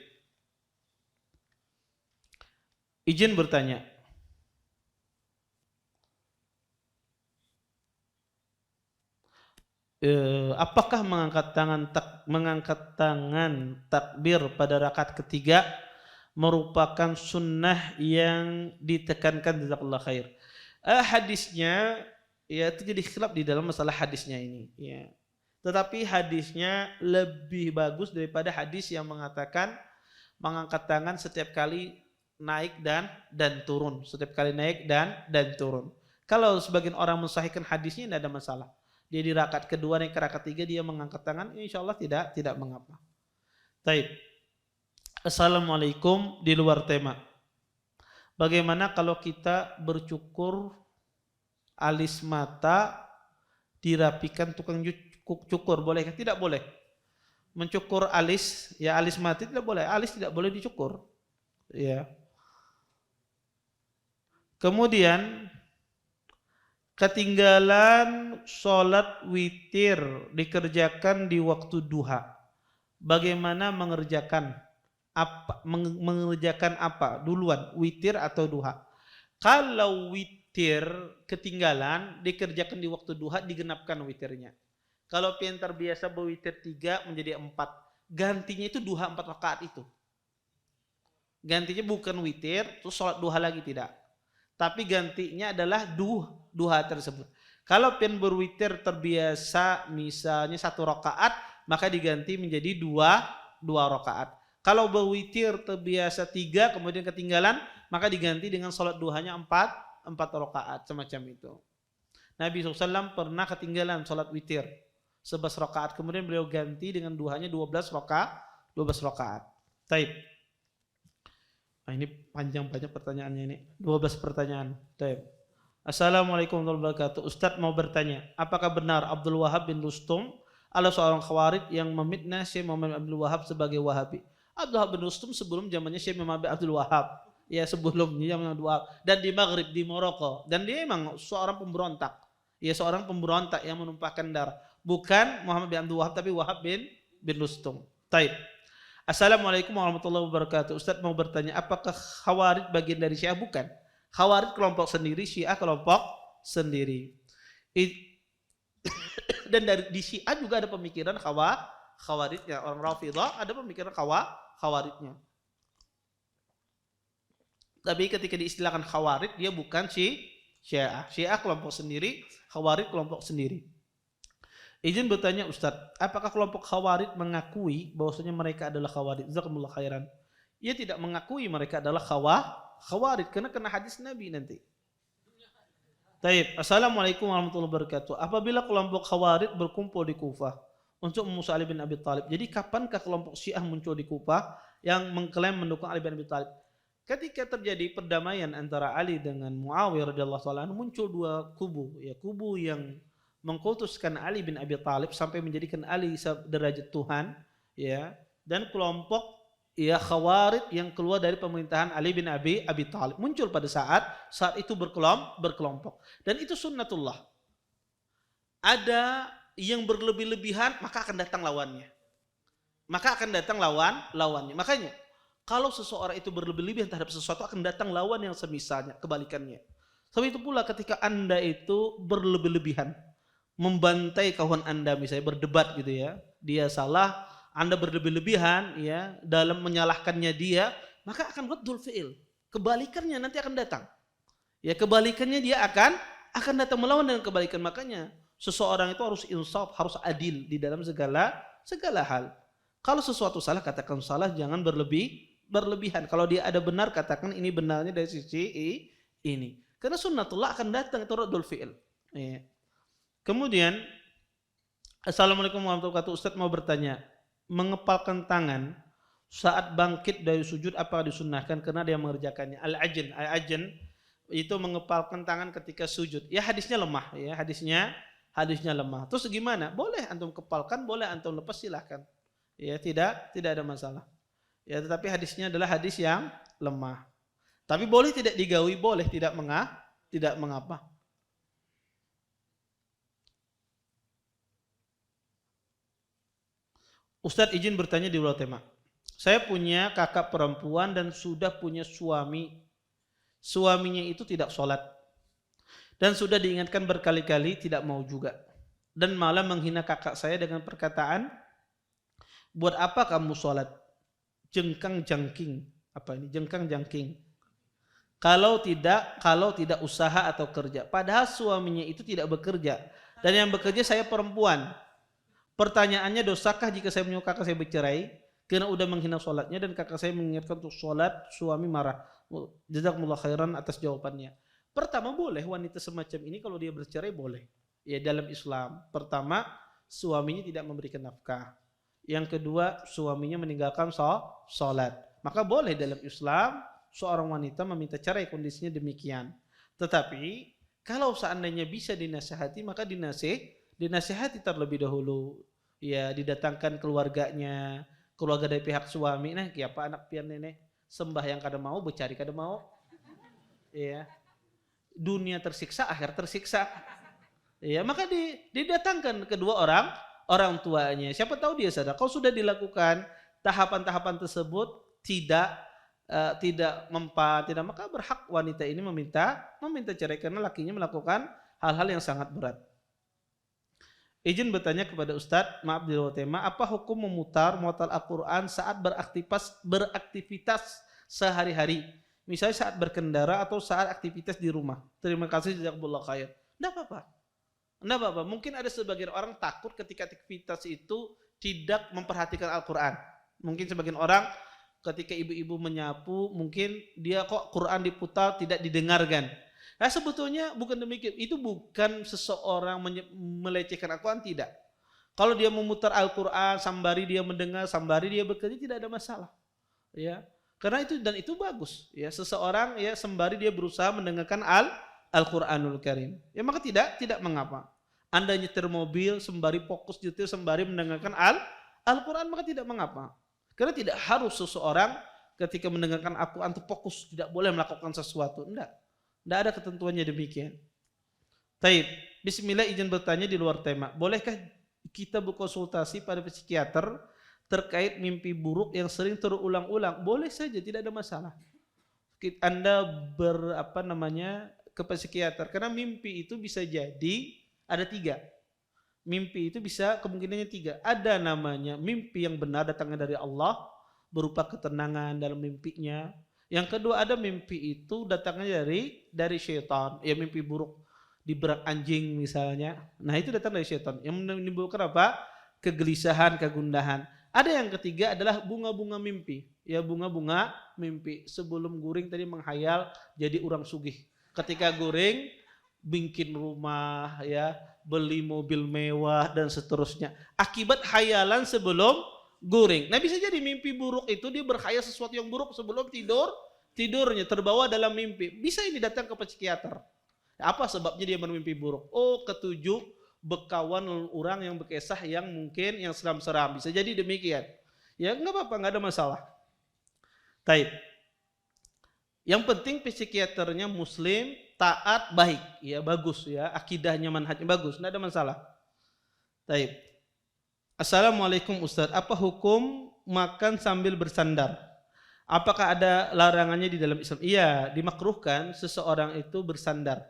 Izin bertanya. Apakah mengangkat tangan takbir pada rakaat ketiga merupakan sunnah yang ditekankan, jazakallahu khair. Hadisnya ya itu jadi khilaf di dalam masalah hadisnya ini ya. Tetapi hadisnya lebih bagus daripada hadis yang mengatakan mengangkat tangan setiap kali naik dan turun, setiap kali naik dan turun. Kalau sebagian orang mensahihkan hadisnya tidak ada masalah. Dia di rakaat kedua naik ke rakaat tiga dia mengangkat tangan, insyaallah tidak mengapa. Baik. Assalamualaikum, di luar tema. Bagaimana kalau kita bercukur alis mata dirapikan tukang cukur, boleh? Tidak boleh. Mencukur alis, ya alis mata tidak boleh. Alis tidak boleh dicukur. Ya. Kemudian ketinggalan sholat witir dikerjakan di waktu duha. Bagaimana mengerjakan apa duluan, witir atau duha? Kalau witir ketinggalan dikerjakan di waktu duha, digenapkan witirnya. Kalau pian terbiasa berwitir 3 menjadi 4, gantinya itu duha 4 rakaat itu. Gantinya bukan witir terus sholat duha lagi, tidak. Tapi gantinya adalah duha tersebut. Kalau pian berwitir terbiasa misalnya 1 rakaat, maka diganti menjadi 2 rakaat. Kalau berwitir terbiasa 3 kemudian ketinggalan, maka diganti dengan sholat duhanya 4 rakaat, semacam itu. Nabi SAW pernah ketinggalan sholat witir 11 rakaat, kemudian beliau ganti dengan duhanya 12 rakaat. Taib. Nah, ini panjang banyak pertanyaannya ini. 12 pertanyaan. Taib. Assalamualaikum warahmatullahi wabarakatuh. Ustadz mau bertanya, apakah benar Abdul Wahab bin Rustum adalah seorang khawarij yang memfitnah Syekh Muhammad Abdul Wahab sebagai Wahabi? Abdul Wahab bin Rustum sebelum zamannya Syekh Muhammad Abdul Wahab. Ya, sebelumnya zaman Abdul Wahab, dan di Maghrib, di Maroko, dan dia memang seorang pemberontak. Ya, seorang pemberontak yang menumpahkan darah. Bukan Muhammad bin Abdul Wahab, tapi Wahab bin Rustum. Taib. Assalamualaikum warahmatullahi wabarakatuh. Ustadz mau bertanya, apakah khawarij bagian dari Syiah? Bukan. Khawarij kelompok sendiri, Syiah kelompok sendiri. Dan di Syiah juga ada pemikiran khawarijnya. Orang Rafidhah ada pemikiran khawarijnya. Tapi ketika diistilahkan khawarij, dia bukan Syiah. Syiah kelompok sendiri, khawarij kelompok sendiri. Izin bertanya Ustadz, apakah kelompok khawarij mengakui bahwasanya mereka adalah khawarij? Jazakumullah khairan. Ia tidak mengakui mereka adalah khawarij karena kena hadis Nabi nanti. Taib. Assalamualaikum warahmatullahi wabarakatuh. Apabila kelompok khawarij berkumpul di Kufah untuk memusuhi Ali bin Abi Thalib, jadi kapankah kelompok Syiah muncul di Kufah yang mengklaim mendukung Ali bin Abi Thalib? Ketika terjadi perdamaian antara Ali dengan Muawiyah radhiyallahu taala, muncul 2 kubu, ya, kubu yang mengkultuskan Ali bin Abi Thalib sampai menjadikan Ali derajat Tuhan, ya, dan kelompok ya khawarij yang keluar dari pemerintahan Ali bin Abi Thalib muncul pada saat itu berkelompok, dan itu sunnatullah. Ada yang berlebih-lebihan, maka akan datang lawannya. Makanya kalau seseorang itu berlebih-lebihan terhadap sesuatu, akan datang lawan yang semisalnya, kebalikannya. Sebab itu pula ketika Anda itu berlebih-lebihan membantai kawan Anda, misalnya berdebat gitu ya, dia salah, Anda berlebih-lebihan ya dalam menyalahkannya dia, maka akan raddul fi'il. Kebalikannya nanti akan datang. Ya, kebalikannya dia akan datang melawan dengan kebalikan. Makanya seseorang itu harus insaf, harus adil di dalam segala hal. Kalau sesuatu salah, katakan salah, jangan berlebihan. Kalau dia ada benar, katakan ini benarnya dari sisi ini. Karena sunnatullah akan datang, itu raddul fi'il. Ya. Kemudian, Assalamualaikum warahmatullahi wabarakatuh. Ustadz mau bertanya, mengepalkan tangan saat bangkit dari sujud apakah disunnahkan? Karena dia mengerjakannya. Al-ajn itu mengepalkan tangan ketika sujud. Ya, hadisnya lemah. Ya, hadisnya lemah. Terus gimana? Boleh antum kepalkan, boleh antum lepas, silahkan. Ya, tidak ada masalah. Ya, tetapi hadisnya adalah hadis yang lemah. Tapi boleh tidak digawi, boleh tidak mengapa. Ustadz izin bertanya di luar tema. Saya punya kakak perempuan dan sudah punya suami. Suaminya itu tidak sholat. Dan sudah diingatkan berkali-kali tidak mau juga. Dan malah menghina kakak saya dengan perkataan, buat apa kamu sholat? Jengkang jangking. Apa ini? Jengkang jangking. Kalau tidak usaha atau kerja. Padahal suaminya itu tidak bekerja. Dan yang bekerja saya perempuan. Pertanyaannya, dosakah jika saya menyuruh kakak saya bercerai? Karena udah menghina sholatnya dan kakak saya mengingatkan untuk sholat, suami marah. Jazakumullah khairan atas jawabannya. Pertama, boleh wanita semacam ini kalau dia bercerai boleh. Ya dalam Islam. Pertama, suaminya tidak memberikan nafkah. Yang kedua, suaminya meninggalkan sholat. Maka boleh dalam Islam seorang wanita meminta cerai, kondisinya demikian. Tetapi kalau seandainya bisa dinasihati, maka dinasihati terlebih dahulu. Ya, didatangkan keluarganya, keluarga dari pihak suami. Nah, kiapa anak pian nenek sembah yang kada mau, bercari kada mau. Ya. Dunia tersiksa, akhir tersiksa. Ya, maka didatangkan kedua orang tuanya. Siapa tahu dia sadar. Kalau sudah dilakukan tahapan-tahapan tersebut tidak maka berhak wanita ini meminta cerai karena lakinya melakukan hal-hal yang sangat berat. Izin bertanya kepada Ustadz, maaf di luar tema, apa hukum memutar Al-Quran saat beraktivitas sehari-hari? Misalnya saat berkendara atau saat aktivitas di rumah. Terima kasih, jazakumullah khair. Tidak apa-apa. Mungkin ada sebagian orang takut ketika aktivitas itu tidak memperhatikan Al-Quran. Mungkin sebagian orang ketika ibu-ibu menyapu, mungkin dia kok Quran diputar tidak didengarkan. Nah, sebetulnya bukan demikian. Itu bukan seseorang melecehkan Al-Quran, tidak. Kalau dia memutar Al-Quran, sambari dia mendengar, sambari dia bekerja, tidak ada masalah. Ya, karena itu bagus. Ya, seseorang ya sembari dia berusaha mendengarkan Al-Quranul Karim. Ya maka tidak mengapa. Anda nyetir mobil sembari fokus nyetir, sembari mendengarkan Al-Quran, maka tidak mengapa. Karena tidak harus seseorang ketika mendengarkan Al-Quran itu fokus, tidak boleh melakukan sesuatu. Tidak ada ketentuannya demikian. Taib. Bismillah, izin bertanya di luar tema. Bolehkah kita berkonsultasi pada psikiater terkait mimpi buruk yang sering terulang-ulang? Boleh saja, tidak ada masalah. Anda ke psikiater karena mimpi itu bisa jadi ada 3. Mimpi itu bisa kemungkinannya 3. Ada namanya mimpi yang benar datangnya dari Allah berupa ketenangan dalam mimpinya. Yang kedua ada mimpi itu datangnya dari syaitan. Ya mimpi buruk diberak anjing misalnya. Nah itu datang dari syaitan. Yang menimbulkan apa? Kegelisahan, kegundahan. Ada yang ketiga adalah bunga-bunga mimpi. Ya bunga-bunga mimpi. Sebelum guring tadi menghayal jadi orang sugih. Ketika guring bikin rumah, ya beli mobil mewah dan seterusnya. Akibat hayalan sebelum guring. Nah bisa jadi mimpi buruk itu dia berkhayal sesuatu yang buruk sebelum tidurnya terbawa dalam mimpi. Bisa ini datang ke psikiater. Apa sebabnya dia bermimpi buruk? Oh, ketujuh bekawan orang yang berkisah yang mungkin yang seram-seram. Bisa jadi demikian. Ya nggak apa-apa, nggak ada masalah. Taib. Yang penting psikiaternya muslim, taat, baik. Ya bagus ya, akidahnya manhajnya bagus, nggak ada masalah. Taib. Assalamualaikum Ustaz, apa hukum makan sambil bersandar? Apakah ada larangannya di dalam Islam? Iya, dimakruhkan seseorang itu bersandar.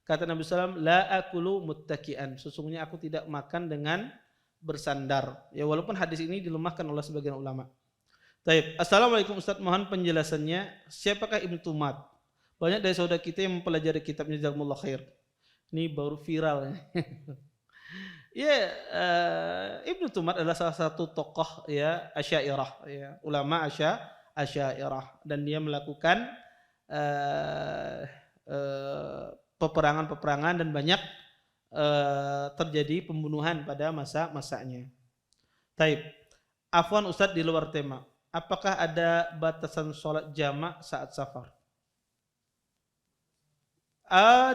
Kata Nabi SAW, la akulu muttaki'an. Sesungguhnya aku tidak makan dengan bersandar. Ya walaupun hadis ini dilemahkan oleh sebagian ulama. Taib. Assalamualaikum Ustaz, mohon penjelasannya. Siapakah Ibnu Tumat? Banyak dari saudara kita yang mempelajari kitabnya, jazakumullah khair. Ini baru viral. Ya, Ibnu Tumat adalah salah satu tokoh ya Asy'ariyah, ya, ulama Asy'ariyah, dan dia melakukan peperangan-peperangan dan banyak terjadi pembunuhan pada masanya. Taib. Afwan Ustadz di luar tema. Apakah ada batasan sholat jamak saat safar?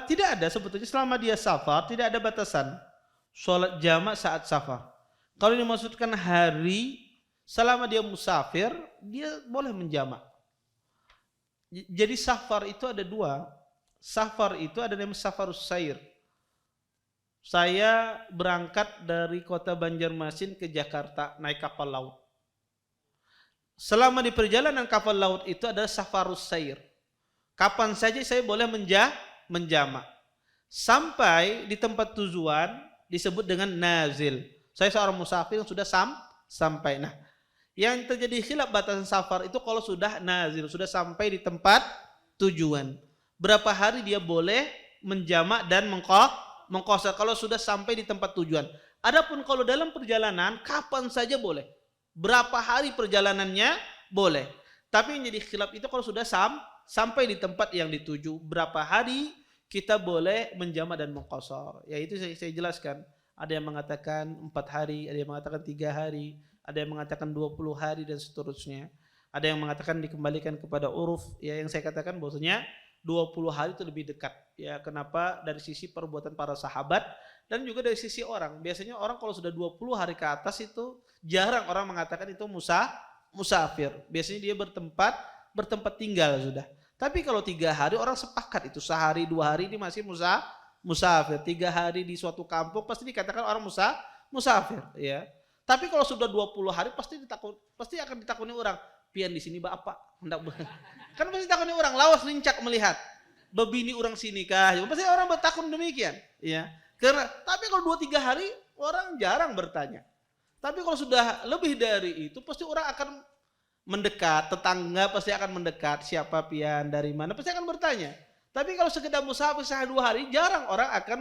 Tidak ada sebetulnya, selama dia safar tidak ada batasan sholat jamak saat safar. Kalau dimaksudkan hari, selama dia musafir dia boleh menjamak. Jadi safar itu ada 2. Safar itu ada namanya safarus sair. Saya berangkat dari kota Banjarmasin ke Jakarta naik kapal laut. Selama di perjalanan kapal laut itu ada safarus sair. Kapan saja saya boleh menjamak. Sampai di tempat tujuan disebut dengan nazil. Saya seorang musafir yang sudah sampai. Nah, yang terjadi khilaf batasan safar itu kalau sudah nazil, sudah sampai di tempat tujuan. Berapa hari dia boleh menjamak dan mengqasar kalau sudah sampai di tempat tujuan. Adapun kalau dalam perjalanan kapan saja boleh. Berapa hari perjalanannya boleh. Tapi yang jadi khilaf itu kalau sudah sampai di tempat yang dituju, berapa hari kita boleh menjamak dan mengqasar. Ya itu saya jelaskan. Ada yang mengatakan 4 hari, ada yang mengatakan 3 hari, ada yang mengatakan 20 hari dan seterusnya. Ada yang mengatakan dikembalikan kepada uruf. Ya yang saya katakan bahwasanya 20 hari itu lebih dekat. Ya kenapa? Dari sisi perbuatan para sahabat dan juga dari sisi orang. Biasanya orang kalau sudah 20 hari ke atas itu jarang orang mengatakan itu musafir. Biasanya dia bertempat tinggal sudah. Tapi kalau 3 hari orang sepakat itu sehari 2 hari ini masih musafir. 3 hari di suatu kampung pasti dikatakan orang musafir. Ya. Tapi kalau sudah 20 hari pasti akan ditakuni orang. Pian di sini apa? Kan pasti ditakuni orang. Lawas lincak melihat. Bebini orang sini kah? Pasti orang bertakun demikian. Ya. Tapi kalau 2-3 hari orang jarang bertanya. Tapi kalau sudah lebih dari itu pasti orang akan mendekat, tetangga pasti akan mendekat, siapa pian, dari mana, pasti akan bertanya. Tapi kalau sekedar musafir sehari 2 hari, jarang orang akan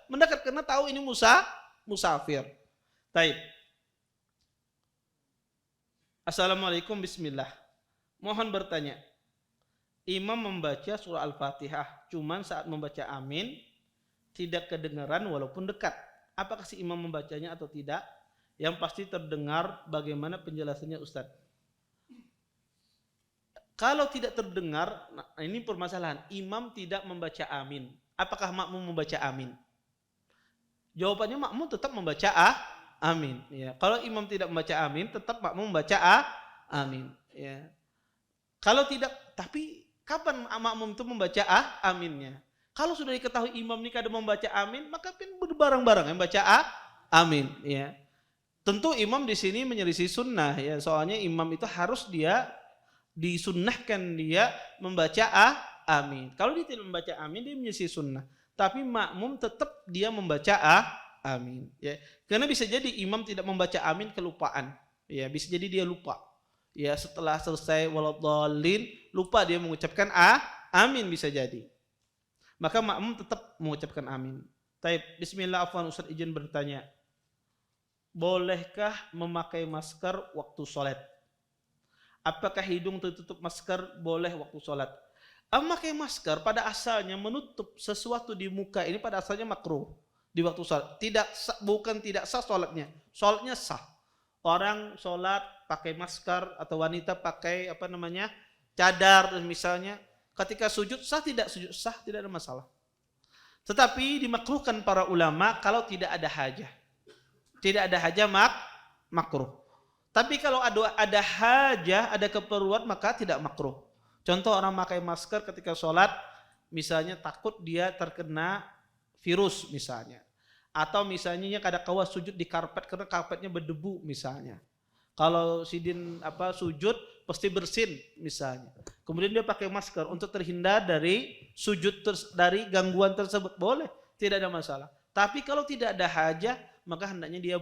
mendekat karena tahu ini musafir. Taib. Assalamualaikum, bismillah. Mohon bertanya, imam membaca surah Al-Fatihah, cuman saat membaca amin, tidak kedengaran walaupun dekat. Apakah si imam membacanya atau tidak? Yang pasti terdengar, bagaimana penjelasannya Ustadz? Kalau tidak terdengar, nah ini permasalahan. Imam tidak membaca amin. Apakah makmum membaca amin? Jawabannya makmum tetap membaca amin. Ya. Kalau imam tidak membaca amin, tetap makmum membaca amin. Ya. Kalau tidak, tapi kapan makmum itu membaca aminnya? Kalau sudah diketahui imam ini kadang membaca amin, maka berbareng-bareng yang baca amin. Ya. Tentu imam di sini menyelisih sunnah. Ya. Soalnya imam itu harus disunnahkan dia membaca amin. Kalau dia tidak membaca amin, dia menyisi sunnah. Tapi makmum tetap dia membaca amin. Ya. Karena bisa jadi imam tidak membaca amin kelupaan. Ya, bisa jadi dia lupa. Ya, setelah selesai waladhdallin, lupa dia mengucapkan amin bisa jadi. Maka makmum tetap mengucapkan amin. Taib, bismillah, afwan Ustaz izin bertanya. Bolehkah memakai masker waktu sholat? Apakah hidung tertutup masker boleh waktu sholat? Memakai masker pada asalnya menutup sesuatu di muka ini pada asalnya makruh di waktu sholat. Bukan tidak sah sholatnya. Sholatnya sah. Orang sholat pakai masker atau wanita pakai cadar misalnya. Ketika sujud sah tidak ada masalah. Tetapi dimakruhkan para ulama kalau tidak ada hajah. Tidak ada hajah makruh. Tapi kalau ada hajah, ada keperluan maka tidak makruh. Contoh orang pakai masker ketika sholat, misalnya takut dia terkena virus misalnya. Atau misalnya kada kawas sujud di karpet karena karpetnya berdebu misalnya. Kalau sidin sujud pasti bersin misalnya. Kemudian dia pakai masker untuk terhindar dari sujud dari gangguan tersebut, boleh, tidak ada masalah. Tapi kalau tidak ada hajah maka hendaknya dia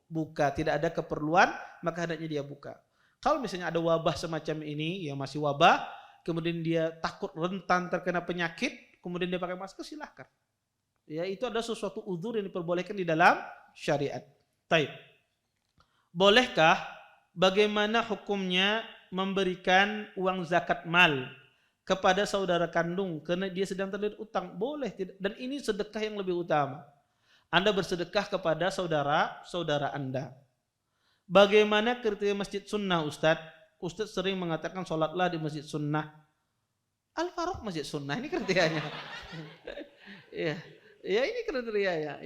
buka, tidak ada keperluan maka hendaknya dia buka. Kalau misalnya ada wabah semacam ini yang masih wabah, kemudian dia takut rentan terkena penyakit, kemudian dia pakai masker, silahkan. Ya, itu adalah sesuatu uzur yang diperbolehkan di dalam syariat. Taib. Bolehkah, bagaimana hukumnya memberikan uang zakat mal kepada saudara kandung karena dia sedang terlilit utang? Boleh, tidak. Dan ini sedekah yang lebih utama. Anda bersedekah kepada saudara Anda. Bagaimana kriteria masjid sunnah, Ustadz? Ustadz sering mengatakan sholatlah di masjid sunnah. Al-Faruq masjid sunnah, ini kriterianya. Ya ini kriterianya.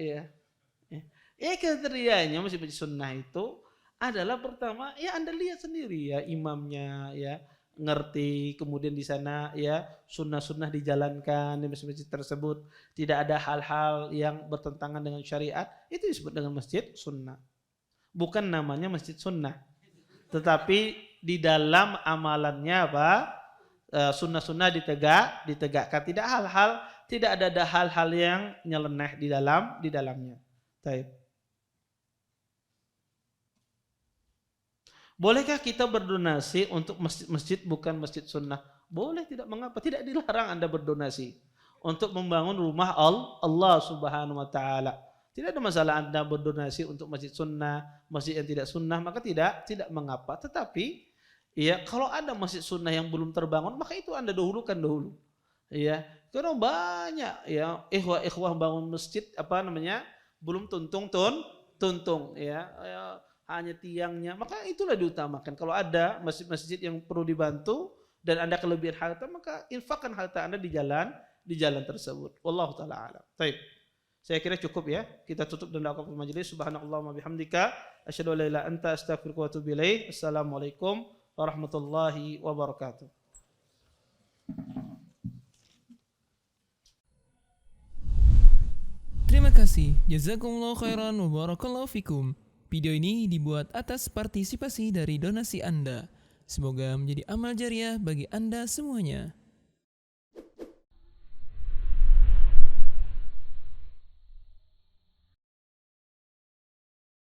Ya kriterianya masjid sunnah itu adalah pertama, ya Anda lihat sendiri ya imamnya, ya ngerti, kemudian di sana ya sunnah-sunnah dijalankan di masjid-masjid tersebut, tidak ada hal-hal yang bertentangan dengan syariat, itu disebut dengan masjid sunnah. Bukan namanya masjid sunnah, tetapi di dalam amalannya apa? Sunnah-sunnah ditegakkan, tidak ada hal-hal yang nyeleneh di dalamnya. Baik. Bolehkah kita berdonasi untuk masjid bukan masjid sunnah? Boleh, tidak mengapa. Tidak dilarang Anda berdonasi untuk membangun rumah Allah Subhanahu wa taala. Tidak ada masalah Anda berdonasi untuk masjid sunnah, masjid yang tidak sunnah, maka tidak mengapa. Tetapi ya kalau ada masjid sunnah yang belum terbangun, maka itu Anda dahulukan dulu. Ya, karena banyak ya ikhwah bangun masjid belum tuntung ya hanya tiangnya, maka itulah diutamakan. Kalau ada masjid-masjid yang perlu dibantu dan Anda kelebihan harta, maka infakkan harta Anda di jalan tersebut. Wallahu taala alam. Baik. Saya kira cukup ya. Kita tutup dan doakan majelis. Subhanallahumma bihamdika asyhadu an la ilaha illa anta astaghfiruka wa atubu ilaik. Assalamualaikum warahmatullahi wabarakatuh. Terima kasih. Jazakumullah khairan wa barakallahu fikum. Video ini dibuat atas partisipasi dari donasi Anda. Semoga menjadi amal jariah bagi Anda semuanya.